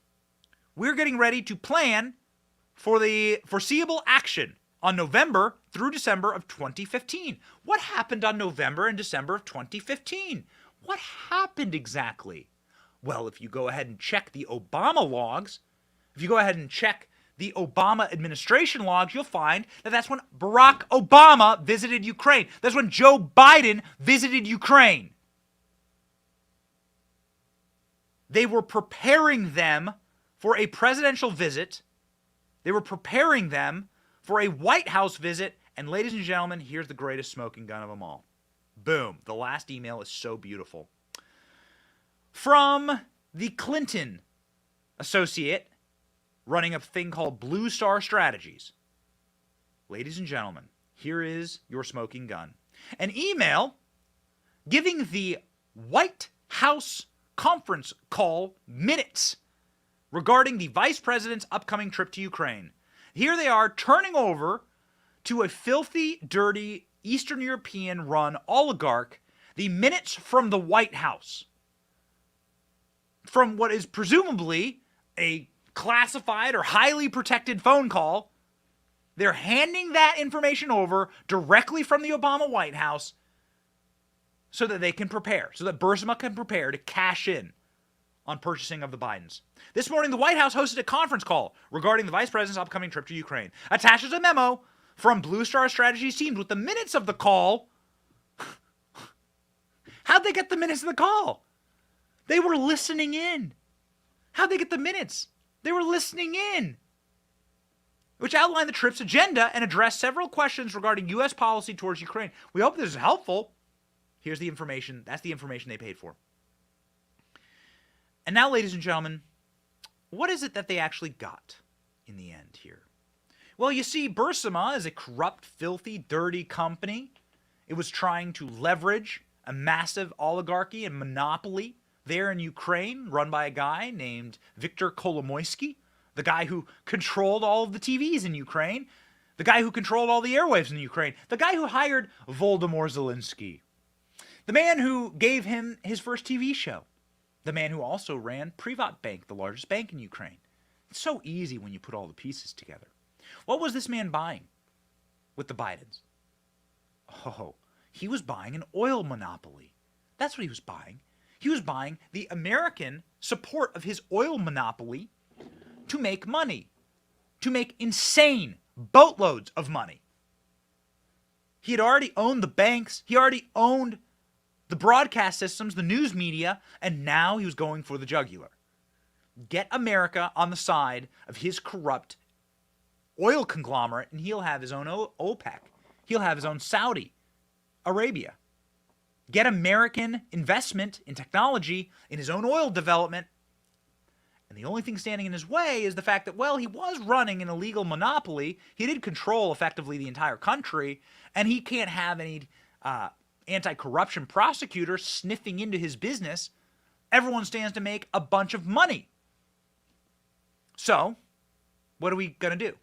We're getting ready to plan for the foreseeable action on November through December of 2015. What happened on November and December of 2015? What happened exactly? Well, if you go ahead and check the Obama logs, if you go ahead and check the Obama administration logs, you'll find that that's when Barack Obama visited Ukraine. That's when Joe Biden visited Ukraine. They were preparing them for a presidential visit. They were preparing them for a White House visit. And ladies and gentlemen, here's the greatest smoking gun of them all. Boom. The last email is so beautiful. From the Clinton associate running a thing called Blue Star Strategies. Ladies and gentlemen, here is your smoking gun. An email giving the White House conference call minutes regarding the vice president's upcoming trip to Ukraine. Here they are turning over to a filthy, dirty, Eastern European-run oligarch the minutes from the White House. From what is presumably a classified or highly protected phone call, they're handing that information over directly from the Obama White House so that they can prepare, so that Burisma can prepare to cash in on purchasing of the Bidens. This morning, the White House hosted a conference call regarding the vice president's upcoming trip to Ukraine. Attaches a memo from Blue Star Strategies team with the minutes of the call. How'd they get the minutes of the call? They were listening in. How'd they get the minutes? They were listening in, which outlined the trip's agenda and addressed several questions regarding U.S. policy towards Ukraine. We hope this is helpful. Here's the information. That's the information they paid for. And now, ladies and gentlemen, what is it that they actually got in the end here? Well, you see, Burisma is a corrupt, filthy, dirty company. It was trying to leverage a massive oligarchy and monopoly there in Ukraine run by a guy named Viktor Kolomoisky, the guy who controlled all of the TVs in Ukraine, the guy who controlled all the airwaves in Ukraine, the guy who hired Volodymyr Zelensky, the man who gave him his first TV show, the man who also ran Privatbank, the largest bank in Ukraine. It's so easy when you put all the pieces together. What was this man buying with the Bidens? Oh, he was buying an oil monopoly. That's what he was buying. He was buying the American support of his oil monopoly to make money, to make insane boatloads of money. He had already owned the banks. He already owned the broadcast systems, the news media, and now he was going for the jugular. Get America on the side of his corrupt oil conglomerate, and he'll have his own OPEC. He'll have his own Saudi Arabia. Get American investment in technology, in his own oil development. And the only thing standing in his way is the fact that, well, he was running an illegal monopoly. He did control effectively the entire country, and he can't have any anti-corruption prosecutors sniffing into his business. Everyone stands to make a bunch of money. So, what are we going to do?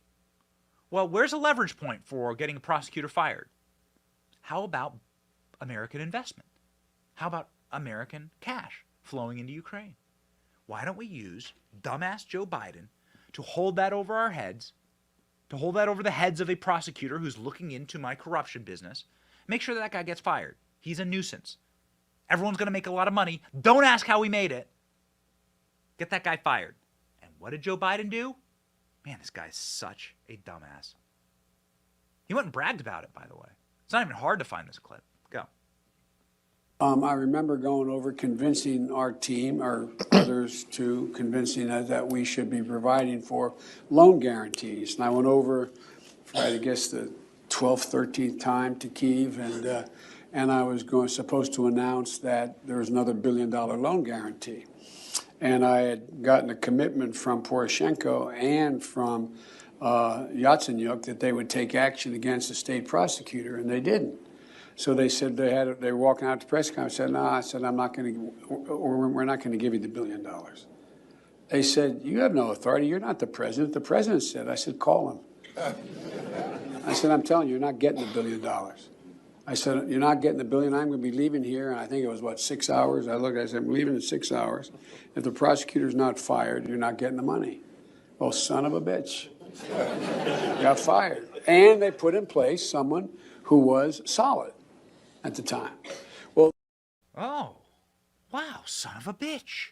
Well, where's a leverage point for getting a prosecutor fired? How about American investment? How about American cash flowing into Ukraine? Why don't we use dumbass Joe Biden to hold that over our heads, to hold that over the heads of a prosecutor who's looking into my corruption business? Make sure that guy gets fired. He's a nuisance. Everyone's going to make a lot of money. Don't ask how we made it. Get that guy fired. And what did Joe Biden do? Man, this guy's such a dumbass. He went and bragged about it, by the way. It's not even hard to find this clip. Go. I remember going over convincing our team, or others too, convincing us that we should be providing for loan guarantees. And I went over for, I guess, the 12th, 13th time to Kyiv, and I was supposed to announce that there was another $1 billion loan guarantee. And I had gotten a commitment from Poroshenko and from Yatsenyuk that they would take action against the state prosecutor, and they didn't. So they said they were walking out to press conference. I said, no, I said, we're not going to give you the $1 billion. They said, you have no authority. You're not the president. The president said. I said, call him. I said, I'm telling you, you're not getting the $1 billion. I said, you're not getting the $1 billion. I'm going to be leaving here. And I think it was, 6 hours? I said, I'm leaving in 6 hours. If the prosecutor's not fired, you're not getting the money. Well, son of a bitch. Got fired. And they put in place someone who was solid at the time. Well, oh, wow, son of a bitch.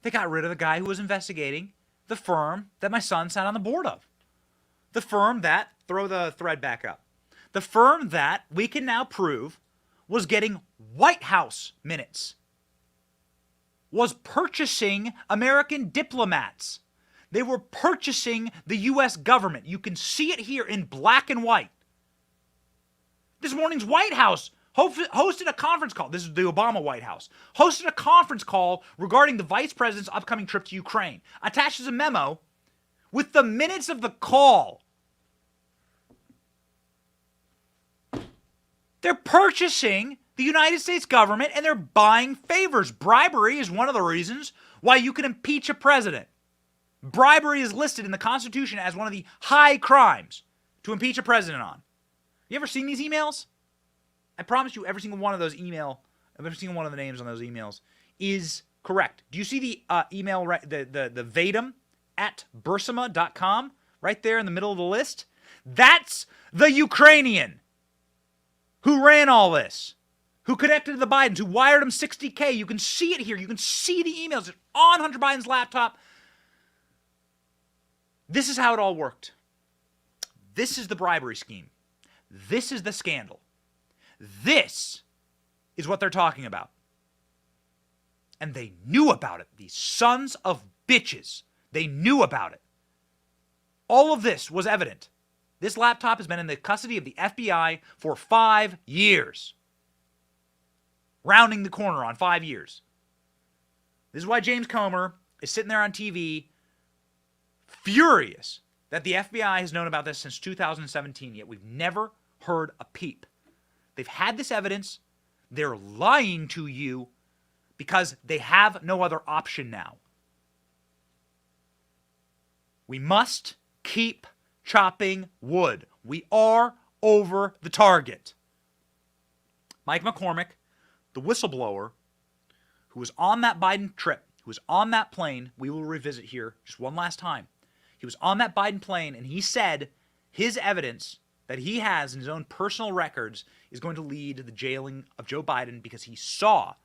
They got rid of the guy who was investigating the firm that my son sat on the board of. The firm that, throw the thread back up, the firm that we can now prove was getting White House minutes, was purchasing American diplomats. They were purchasing the U.S. government. You can see it here in black and white. This morning's White House hosted a conference call. This is the Obama White House. Hosted a conference call regarding the vice president's upcoming trip to Ukraine. Attaches a memo with the minutes of the call. They're purchasing the United States government and they're buying favors. Bribery is one of the reasons why you can impeach a president. Bribery is listed in the Constitution as one of the high crimes to impeach a president on. You ever seen these emails? I promise you every single one of those every single one of the names on those emails is correct. Do you see the email, the Vadim at Bursima.com right there in the middle of the list? That's the Ukrainian who ran all this, who connected to the Bidens, who wired him $60K. You can see it here. You can see the emails on Hunter Biden's laptop. This is how it all worked. This is the bribery scheme. This is the scandal. This is what they're talking about. And they knew about it. These sons of bitches. They knew about it. All of this was evident. This laptop has been in the custody of the FBI for 5 years. Rounding the corner on 5 years. This is why James Comer is sitting there on TV furious that the FBI has known about this since 2017, yet we've never heard a peep. They've had this evidence. They're lying to you because they have no other option now. We must keep chopping wood. We are over the target. Mike McCormick, the whistleblower who was on that Biden trip, who was on that plane, we will revisit here just one last time. He was on that Biden plane, and he said his evidence that he has in his own personal records is going to lead to the jailing of Joe Biden because he saw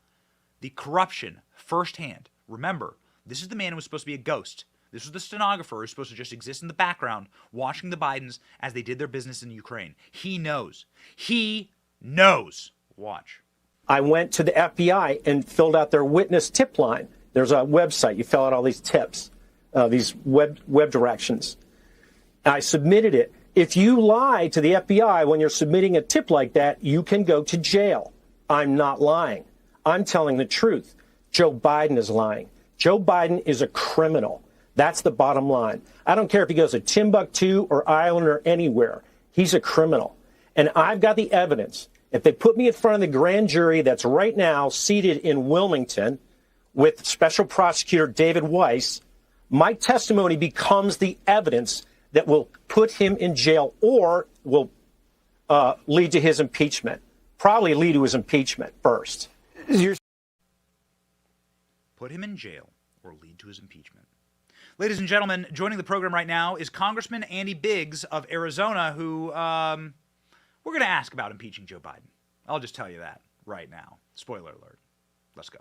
the corruption firsthand. Remember, this is the man who was supposed to be a ghost. This was the stenographer who was supposed to just exist in the background, watching the Bidens as they did their business in Ukraine. He knows. He knows. Watch. I went to the FBI and filled out their witness tip line. There's a website. You fill out all these tips, these web directions. I submitted it. If you lie to the FBI when you're submitting a tip like that, you can go to jail. I'm not lying. I'm telling the truth. Joe Biden is lying. Joe Biden is a criminal. That's the bottom line. I don't care if he goes to Timbuktu or Ireland or anywhere. He's a criminal. And I've got the evidence. If they put me in front of the grand jury that's right now seated in Wilmington with Special Prosecutor David Weiss, my testimony becomes the evidence that will put him in jail or will lead to his impeachment. Probably lead to his impeachment first. Put him in jail or lead to his impeachment. Ladies and gentlemen, joining the program right now is Congressman Andy Biggs of Arizona, who we're going to ask about impeaching Joe Biden. I'll just tell you that right now. Spoiler alert. Let's go.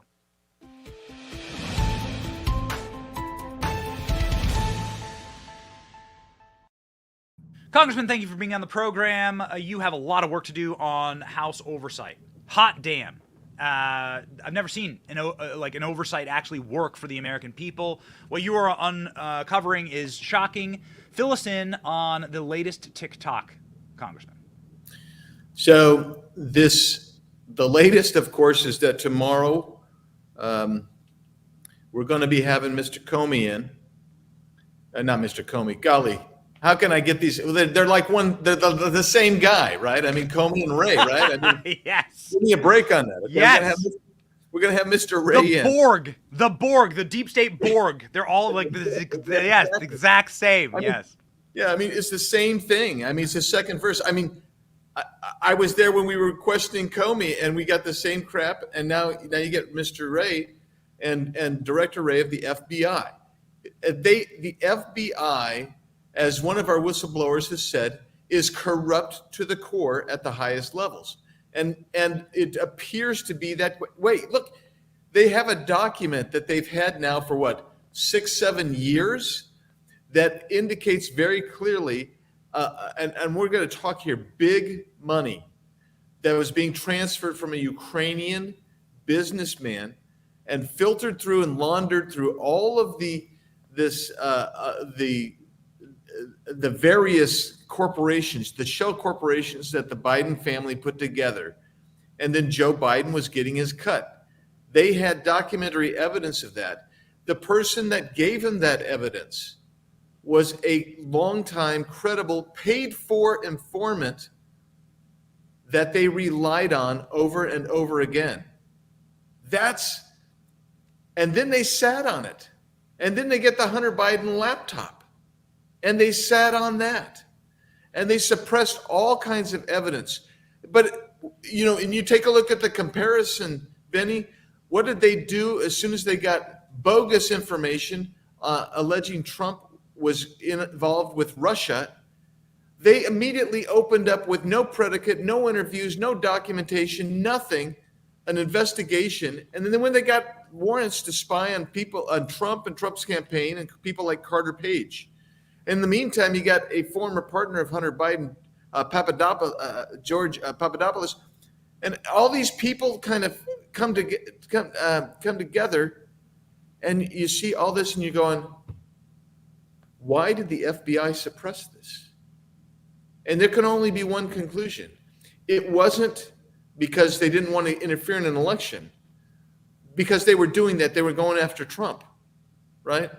Congressman, thank you for being on the program. You have a lot of work to do on House oversight. Hot damn. I've never seen an oversight actually work for the American people. What you are uncovering is shocking. Fill us in on the latest TikTok, Congressman. So the latest, of course, is that tomorrow we're going to be having Mr. Comey in. Not Mr. Comey. Golly, how can I get these? They're like they're the same guy, right? I mean, Comey and Ray, right? I mean, yes. Give me a break on that. Okay? Yes. We're going to have Mr. Ray in. The Borg, the deep state Borg. They're all like, the exact same. Yes. Yeah, I mean, it's the same thing. I mean, it's the second verse. I mean, I was there when we were questioning Comey, and we got the same crap. And now you get Mr. Ray and Director Ray of the FBI. The FBI, as one of our whistleblowers has said, is corrupt to the core at the highest levels. And it appears to be that way. Wait, look, they have a document that they've had now for 6-7 years that indicates very clearly, and we're going to talk here, big money that was being transferred from a Ukrainian businessman and filtered through and laundered through all of the various corporations, the shell corporations that the Biden family put together. And then Joe Biden was getting his cut. They had documentary evidence of that. The person that gave him that evidence was a longtime, credible, paid-for informant that they relied on over and over again. And then they sat on it. And then they get the Hunter Biden laptop. And they sat on that. And they suppressed all kinds of evidence. But, and you take a look at the comparison, Benny, what did they do as soon as they got bogus information alleging Trump was involved with Russia? They immediately opened up with no predicate, no interviews, no documentation, nothing, an investigation. And then when they got warrants to spy on people, on Trump and Trump's campaign and people like Carter Page. In the meantime, you got a former partner of Hunter Biden, George Papadopoulos, and all these people kind of come together, and you see all this, and you're going, why did the FBI suppress this? And there can only be one conclusion. It wasn't because they didn't want to interfere in an election, because they were doing that. They were going after Trump, right?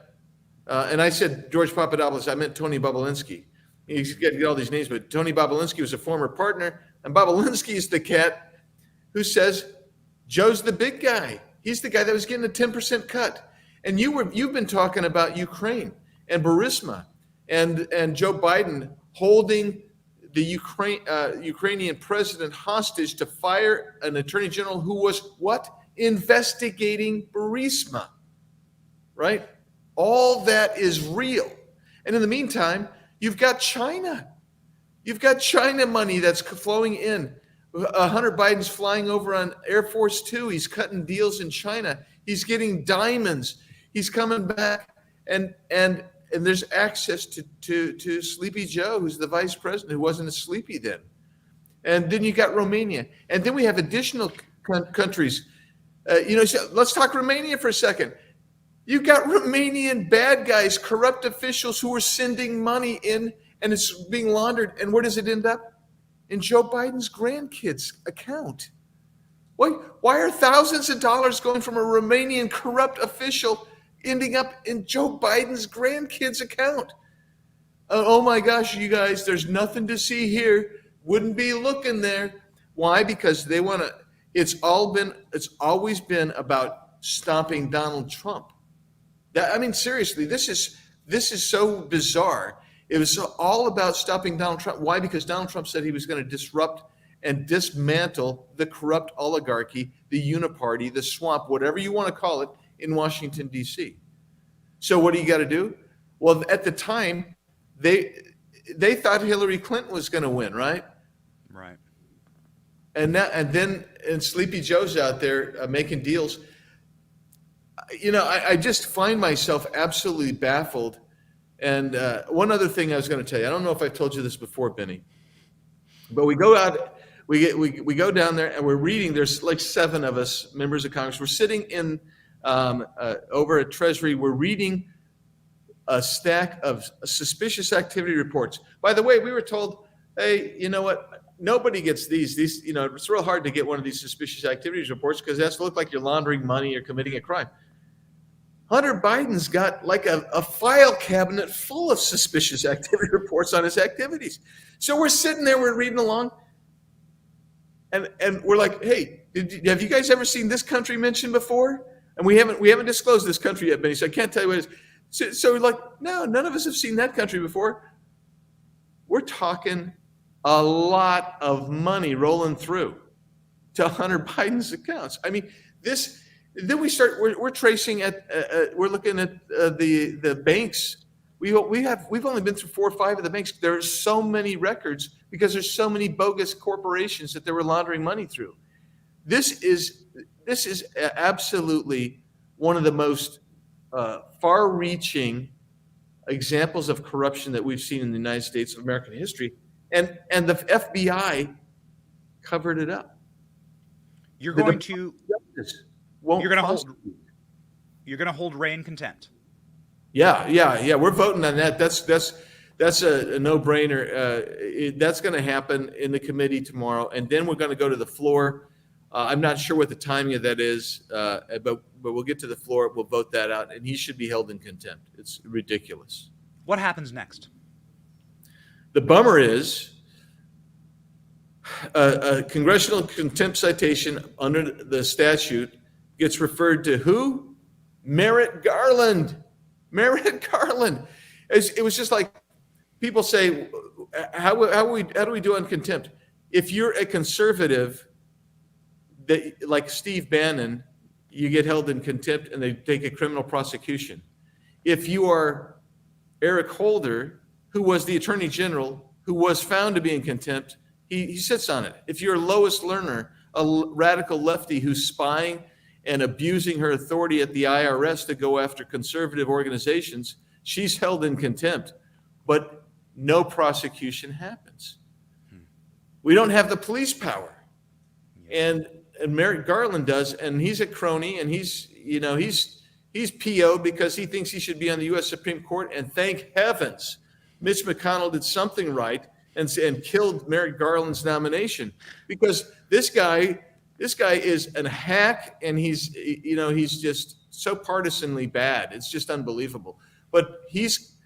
And I said George Papadopoulos, I meant Tony Bobulinski. You get all these names, but Tony Bobulinski was a former partner, and Bobulinski is the cat who says Joe's the big guy. He's the guy that was getting a 10% cut. And you've been talking about Ukraine and Burisma and Joe Biden holding the Ukrainian president hostage to fire an attorney general who was what? Investigating Burisma, right? All that is real. And in the meantime, you've got China. You've got China money that's flowing in. Hunter Biden's flying over on Air Force Two. He's cutting deals in China. He's getting diamonds. He's coming back, and there's access to Sleepy Joe, who's the vice president, who wasn't a sleepy then. And then you got Romania, and then we have additional countries. Let's talk Romania for a second. You've got Romanian bad guys, corrupt officials who are sending money in, and it's being laundered. And where does it end up? In Joe Biden's grandkids' account. Why are thousands of dollars going from a Romanian corrupt official ending up in Joe Biden's grandkids' account? Oh my gosh, you guys, there's nothing to see here. Wouldn't be looking there. Why? Because they want to. It's always been about stopping Donald Trump. Seriously, this is so bizarre. It was all about stopping Donald Trump. Why? Because Donald Trump said he was going to disrupt and dismantle the corrupt oligarchy, the uniparty, the swamp, whatever you want to call it, in Washington, D.C. So what do you got to do? Well, at the time, they thought Hillary Clinton was going to win, right? Right. And Sleepy Joe's out there making deals. I just find myself absolutely baffled. And one other thing I was going to tell you, I don't know if I've told you this before, Benny, but we go out, we go down there and we're reading. There's like 7 of us, members of Congress. We're sitting in over at Treasury. We're reading a stack of suspicious activity reports. By the way, we were told, hey, you know what? Nobody gets these. It's real hard to get one of these suspicious activities reports because it has to look like you're laundering money or committing a crime. Hunter Biden's got like a file cabinet full of suspicious activity reports on his activities. So we're sitting there, we're reading along, and we're like, hey, have you guys ever seen this country mentioned before? And we haven't disclosed this country yet, Benny, so I can't tell you what it is. So we're like, no, none of us have seen that country before. We're talking a lot of money rolling through to Hunter Biden's accounts. This. Then we're tracing at we're looking at the banks. We've only been through 4 or 5 of the banks. There are so many records because there's so many bogus corporations that they were laundering money through. This is absolutely one of the most far-reaching examples of corruption that we've seen in the United States of American history, and the FBI covered it up. You're going to hold Wray in contempt. Yeah. We're voting on that. That's a no-brainer. That's going to happen in the committee tomorrow, and then we're going to go to the floor. I'm not sure what the timing of that is, but we'll get to the floor. We'll vote that out, and he should be held in contempt. It's ridiculous. What happens next? The bummer is a congressional contempt citation under the statute gets referred to who? Merrick Garland. Merrick Garland. It was just like people say, how do we do on contempt? If you're a conservative, like Steve Bannon, you get held in contempt and they take a criminal prosecution. If you are Eric Holder, who was the attorney general, who was found to be in contempt, he sits on it. If you're Lois Lerner, a radical lefty who's spying and abusing her authority at the IRS to go after conservative organizations, she's held in contempt, but no prosecution happens. We don't have the police power, and Merrick Garland does, and he's a crony, and he's PO'd because he thinks he should be on the U.S. Supreme Court. And thank heavens, Mitch McConnell did something right and killed Merrick Garland's nomination, because this guy is a hack, and he's just so partisanly bad. It's just unbelievable. But he's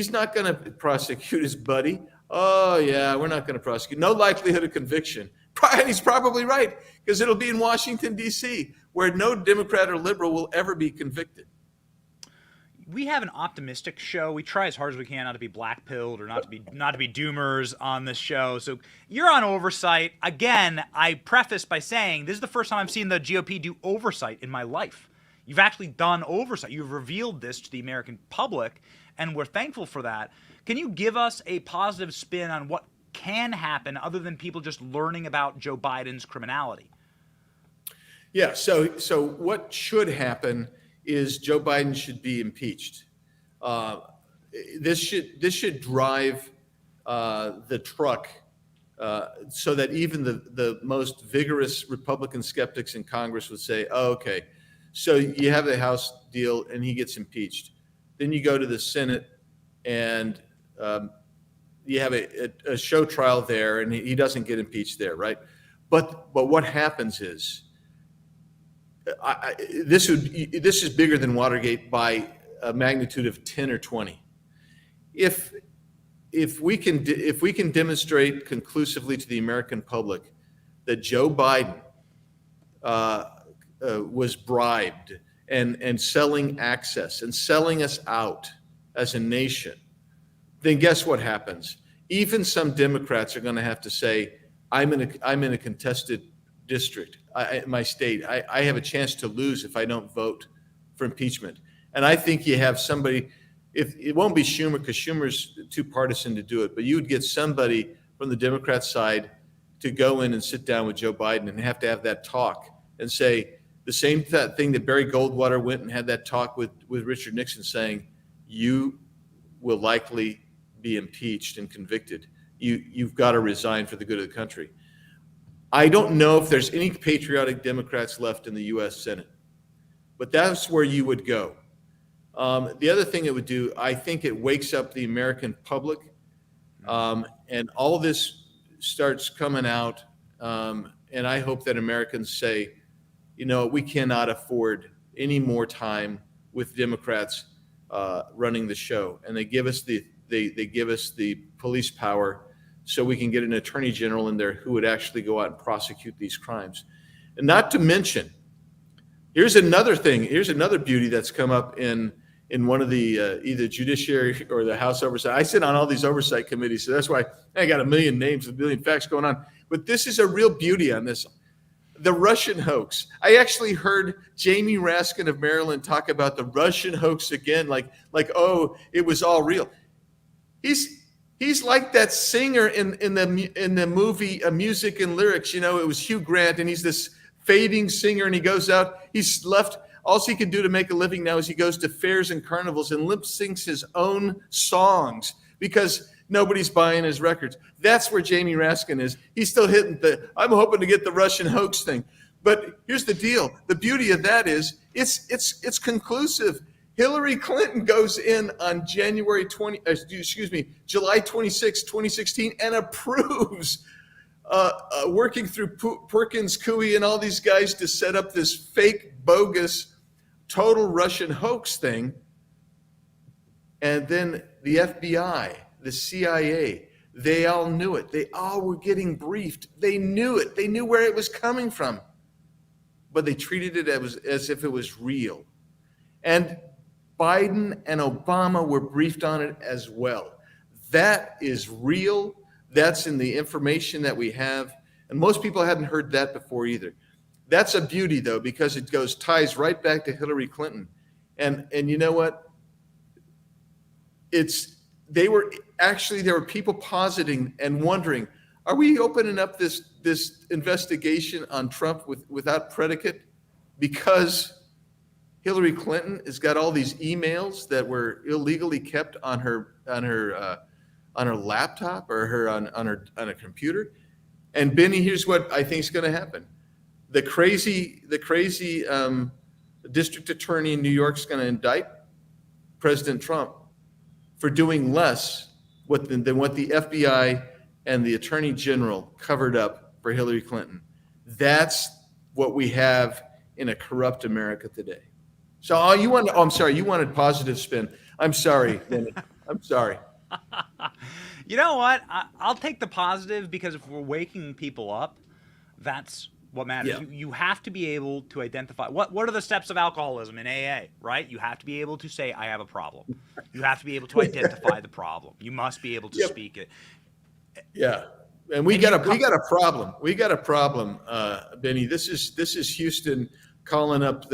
not going to prosecute his buddy. Oh yeah, we're not going to prosecute. No likelihood of conviction. And he's probably right, because it'll be in Washington, D.C. where no Democrat or liberal will ever be convicted. We have an optimistic show. We try as hard as we can not to be black-pilled or not to be doomers on this show. So you're on oversight. Again, I preface by saying this is the first time I've seen the GOP do oversight in my life. You've actually done oversight. You've revealed this to the American public, and we're thankful for that. Can you give us a positive spin on what can happen other than people just learning about Joe Biden's criminality? Yeah, so what should happen is Joe Biden should be impeached. This should drive the truck so that even the most vigorous Republican skeptics in Congress would say, oh, okay, so you have the House deal and he gets impeached. Then you go to the Senate and you have a show trial there and he doesn't get impeached there, right? But what happens is, this is bigger than Watergate by a magnitude of 10 or 20. If we can demonstrate conclusively to the American public that Joe Biden was bribed and selling access and selling us out as a nation, then guess what happens? Even some Democrats are going to have to say, I'm in a contested district, my state. I have a chance to lose if I don't vote for impeachment. And I think you have somebody, if it won't be Schumer because Schumer's too partisan to do it, but you would get somebody from the Democrat side to go in and sit down with Joe Biden and have to have that talk and say the same thing that Barry Goldwater went and had that talk with Richard Nixon, saying, you will likely be impeached and convicted. You've got to resign for the good of the country. I don't know if there's any patriotic Democrats left in the U.S. Senate, but that's where you would go. The other thing it would do, I think it wakes up the American public, and all this starts coming out, and I hope that Americans say, we cannot afford any more time with Democrats running the show, and they give us the police power so we can get an attorney general in there who would actually go out and prosecute these crimes. And not to mention, here's another beauty that's come up in one of the either judiciary or the House oversight. I sit on all these oversight committees, so that's why I got a million names, a million facts going on. But this is a real beauty on this. The Russian hoax. I actually heard Jamie Raskin of Maryland talk about the Russian hoax again, like oh, it was all real. He's like that singer in the movie Music and Lyrics. It was Hugh Grant, and he's this fading singer, and he goes out. He's left. All he can do to make a living now is he goes to fairs and carnivals and lip syncs his own songs because nobody's buying his records. That's where Jamie Raskin is. He's still hitting I'm hoping to get the Russian hoax thing. But here's the deal. The beauty of that is it's conclusive. Hillary Clinton goes in on July 26, 2016, and approves working through Perkins Coie and all these guys to set up this fake, bogus, total Russian hoax thing. And then the FBI, the CIA, they all knew it. They all were getting briefed. They knew it. They knew where it was coming from. But they treated it as if it was real. And Biden and Obama were briefed on it as well. That is real. That's in the information that we have. And most people hadn't heard that before either. That's a beauty, though, because it ties right back to Hillary Clinton. And you know what? There were people positing and wondering, are we opening up this investigation on Trump without predicate? Because Hillary Clinton has got all these emails that were illegally kept on her laptop or on a computer. And Benny, here's what I think is going to happen: the crazy district attorney in New York is going to indict President Trump for doing less than what the FBI and the Attorney General covered up for Hillary Clinton. That's what we have in a corrupt America today. So you wanted positive spin. I'm sorry, Benny. I'm sorry. You know what? I'll take the positive, because if we're waking people up, that's what matters. Yeah. You have to be able to identify what are the steps of alcoholism in AA, right? You have to be able to say, I have a problem. You have to be able to identify the problem. You must be able to speak it. Yeah. And we got a problem. We got a problem, Benny. This is Houston calling up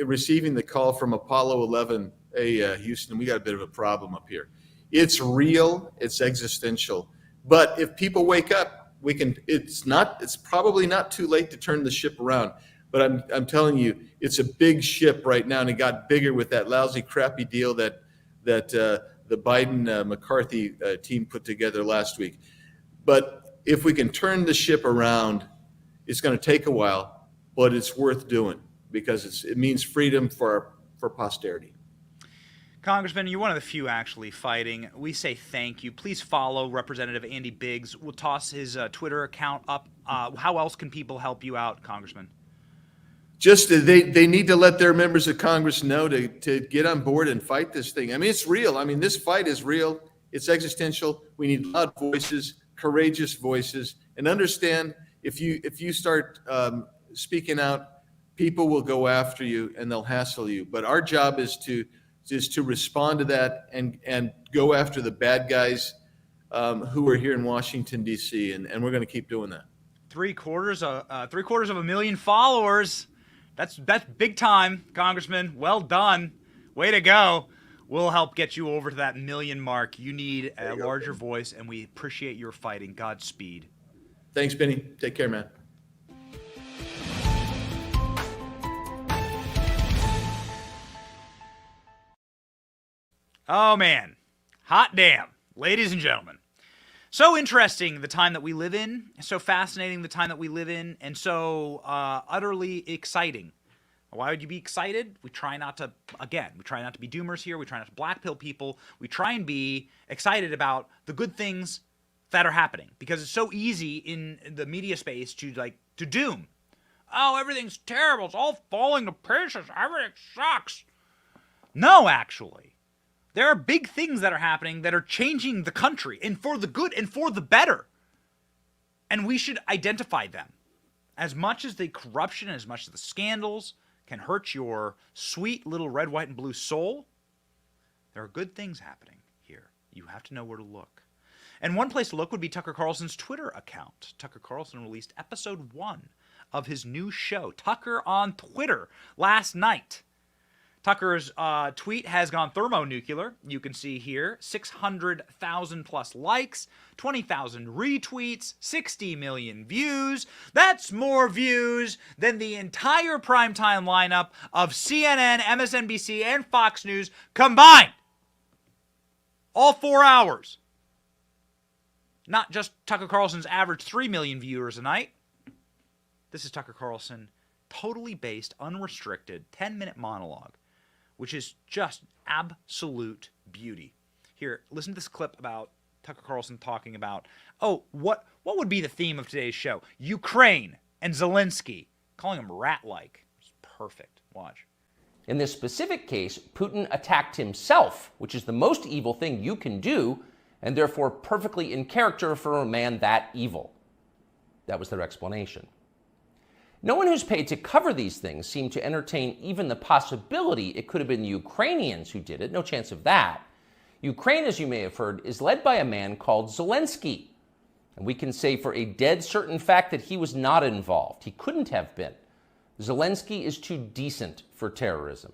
receiving the call from Apollo 11. Hey, Houston, we got a bit of a problem up here. It's real. It's existential. But if people wake up, it's probably not too late to turn the ship around. But I'm telling you, it's a big ship right now, and it got bigger with that lousy, crappy deal that the Biden McCarthy team put together last week. But if we can turn the ship around, it's going to take a while, but it's worth doing because it means freedom for posterity. Congressman, you're one of the few actually fighting. We say thank you. Please follow Representative Andy Biggs. We'll toss his Twitter account up. How else can people help you out, Congressman? Just they need to let their members of Congress know to get on board and fight this thing. I mean, it's real. I mean, this fight is real. It's existential. We need loud voices, courageous voices, and understand if you start speaking out, people will go after you and they'll hassle you. But our job is to respond to that and go after the bad guys who are here in Washington, D.C., and we're going to keep doing that. 750,000 followers. That's big time, Congressman. Well done. Way to go. We'll help get you over to that 1 million mark. You need a larger voice, and we appreciate your fighting. Godspeed. Thanks, Benny. Take care, man. Oh, man. Hot damn. Ladies and gentlemen. So interesting the time that we live in. So fascinating the time that we live in. And so utterly exciting. Why would you be excited? We try not to be doomers here. We try not to blackpill people. We try and be excited about the good things that are happening. Because it's so easy in the media space to doom. Oh, everything's terrible. It's all falling to pieces. Everything sucks. No, actually. There are big things that are happening that are changing the country, and for the good and for the better. And we should identify them. As much as the corruption, as much as the scandals can hurt your sweet little red, white, and blue soul, there are good things happening here. You have to know where to look. And one place to look would be Tucker Carlson's Twitter account. Tucker Carlson released episode 1 of his new show, Tucker on Twitter, last night. Tucker's tweet has gone thermonuclear. You can see here 600,000 plus likes, 20,000 retweets, 60 million views. That's more views than the entire primetime lineup of CNN, MSNBC, and Fox News combined. All 4 hours. Not just Tucker Carlson's average 3 million viewers a night. This is Tucker Carlson, totally based, unrestricted, 10-minute monologue, which is just absolute beauty. Here, listen to this clip about Tucker Carlson talking about, what would be the theme of today's show? Ukraine and Zelensky, calling him rat-like. It's perfect. Watch. In this specific case, Putin attacked himself, which is the most evil thing you can do, and therefore perfectly in character for a man that evil. That was their explanation. No one who's paid to cover these things seemed to entertain even the possibility it could have been the Ukrainians who did it. No chance of that. Ukraine, as you may have heard, is led by a man called Zelensky. And we can say for a dead certain fact that he was not involved. He couldn't have been. Zelensky is too decent for terrorism.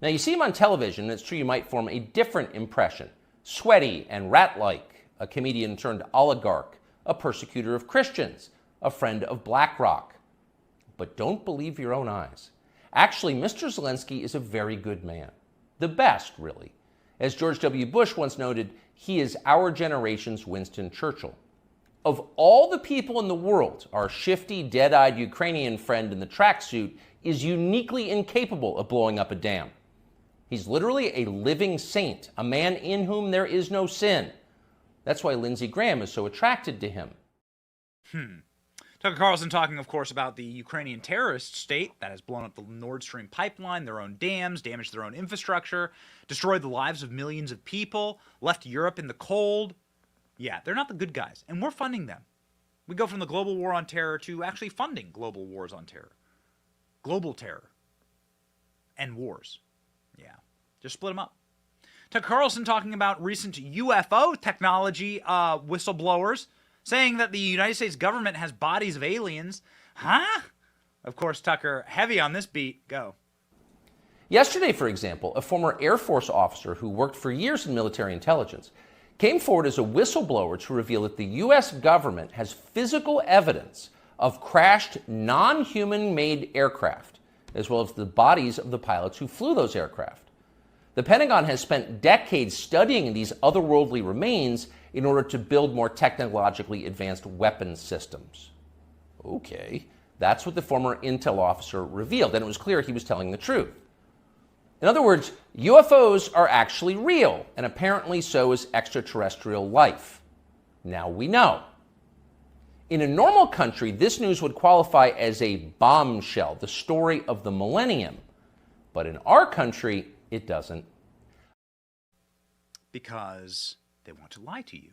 Now, you see him on television, and it's true you might form a different impression. Sweaty and rat-like, a comedian turned oligarch, a persecutor of Christians, a friend of BlackRock. But don't believe your own eyes. Actually, Mr. Zelensky is a very good man. The best, really. As George W. Bush once noted, he is our generation's Winston Churchill. Of all the people in the world, our shifty, dead-eyed Ukrainian friend in the tracksuit is uniquely incapable of blowing up a dam. He's literally a living saint, a man in whom there is no sin. That's why Lindsey Graham is so attracted to him. Tucker Carlson talking, of course, about the Ukrainian terrorist state that has blown up the Nord Stream pipeline, their own dams, damaged their own infrastructure, destroyed the lives of millions of people, left Europe in the cold. Yeah, they're not the good guys, and we're funding them. We go from the global war on terror to actually funding global wars on terror. Global terror. And wars. Yeah. Just split them up. Tucker Carlson talking about recent UFO technology whistleblowers, saying that the United States government has bodies of aliens. Huh? Of course, Tucker, heavy on this beat. Go. Yesterday, for example, a former Air Force officer who worked for years in military intelligence came forward as a whistleblower to reveal that the U.S. government has physical evidence of crashed non-human-made aircraft, as well as the bodies of the pilots who flew those aircraft. The Pentagon has spent decades studying these otherworldly remains in order to build more technologically advanced weapons systems. Okay, that's what the former intel officer revealed, and it was clear he was telling the truth. In other words, UFOs are actually real, and apparently so is extraterrestrial life. Now we know. In a normal country, this news would qualify as a bombshell, the story of the millennium. But in our country, it doesn't. Because they want to lie to you.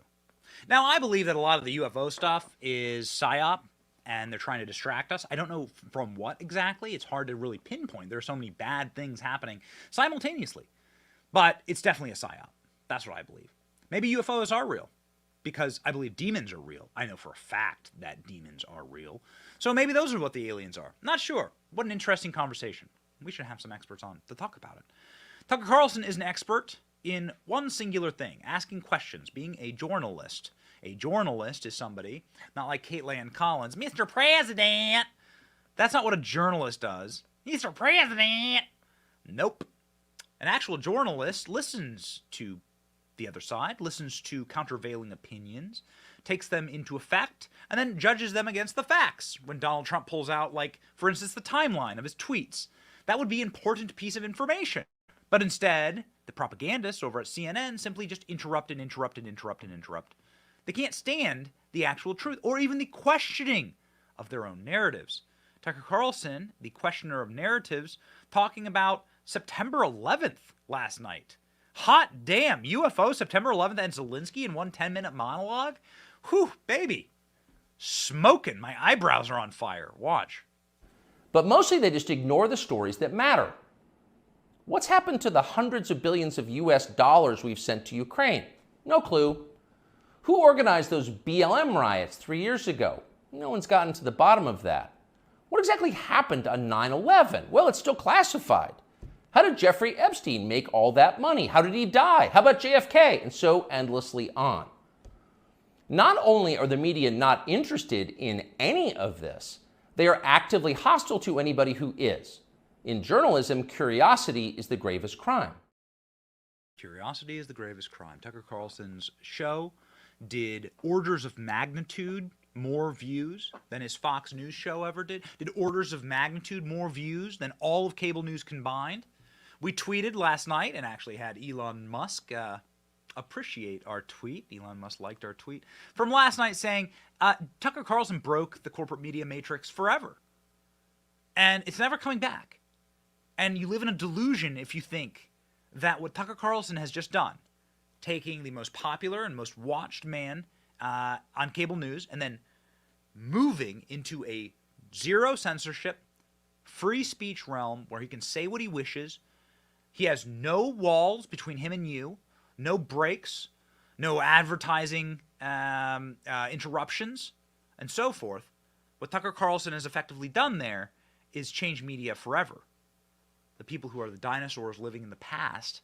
Now, I believe that a lot of the UFO stuff is PSYOP, and they're trying to distract us. I don't know from what exactly. It's hard to really pinpoint. There are so many bad things happening simultaneously. But it's definitely a PSYOP. That's what I believe. Maybe UFOs are real, because I believe demons are real. I know for a fact that demons are real. So maybe those are what the aliens are. Not sure. What an interesting conversation. We should have some experts on to talk about it. Tucker Carlson is an expert in one singular thing, asking questions, being a journalist. A journalist is somebody, not like Caitlin Collins, Mr. President. That's not what a journalist does. Mr. President. Nope. An actual journalist listens to the other side, listens to countervailing opinions, takes them into effect, and then judges them against the facts. When Donald Trump pulls out, like, for instance, the timeline of his tweets, that would be an important piece of information. But instead, the propagandists over at CNN simply just interrupt and interrupt and interrupt and interrupt. They can't stand the actual truth or even the questioning of their own narratives. Tucker Carlson, the questioner of narratives, talking about September 11th last night. Hot damn, UFO September 11th and Zelensky in one 10-minute monologue? Whew, baby. Smoking. My eyebrows are on fire. Watch. But mostly they just ignore the stories that matter. What's happened to the hundreds of billions of US dollars we've sent to Ukraine? No clue. Who organized those BLM riots 3 years ago? No one's gotten to the bottom of that. What exactly happened on 9/11? Well, it's still classified. How did Jeffrey Epstein make all that money? How did he die? How about JFK? And so endlessly on. Not only are the media not interested in any of this, they are actively hostile to anybody who is. In journalism, curiosity is the gravest crime. Curiosity is the gravest crime. Tucker Carlson's show did orders of magnitude more views than his Fox News show ever did. Did orders of magnitude more views than all of cable news combined. We tweeted last night and actually had Elon Musk appreciate our tweet. Elon Musk liked our tweet from last night saying, Tucker Carlson broke the corporate media matrix forever. And it's never coming back. And you live in a delusion if you think that what Tucker Carlson has just done, taking the most popular and most watched man on cable news and then moving into a zero censorship, free speech realm where he can say what he wishes. He has no walls between him and you, no breaks, no advertising interruptions, and so forth. What Tucker Carlson has effectively done there is change media forever. The people who are the dinosaurs living in the past,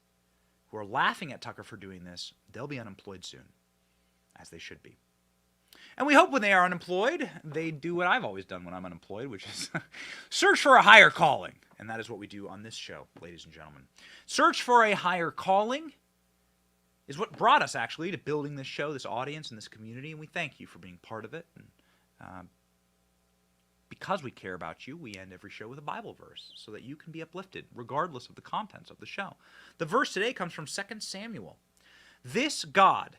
who are laughing at Tucker for doing this, they'll be unemployed soon, as they should be. And we hope when they are unemployed, they do what I've always done when I'm unemployed, which is search for a higher calling. And that is what we do on this show, ladies and gentlemen. Search for a higher calling is what brought us, actually, to building this show, this audience, and this community. And we thank you for being part of it. And because we care about you, we end every show with a Bible verse so that you can be uplifted, regardless of the contents of the show. The verse today comes from 2 Samuel. This God,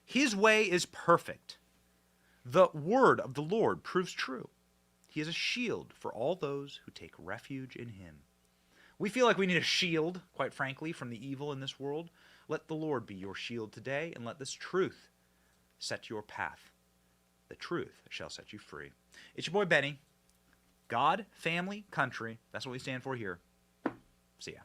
his way is perfect. The word of the Lord proves true. He is a shield for all those who take refuge in him. We feel like we need a shield, quite frankly, from the evil in this world. Let the Lord be your shield today, and let this truth set your path. The truth shall set you free. It's your boy Benny. God, family, country. That's what we stand for here. See ya.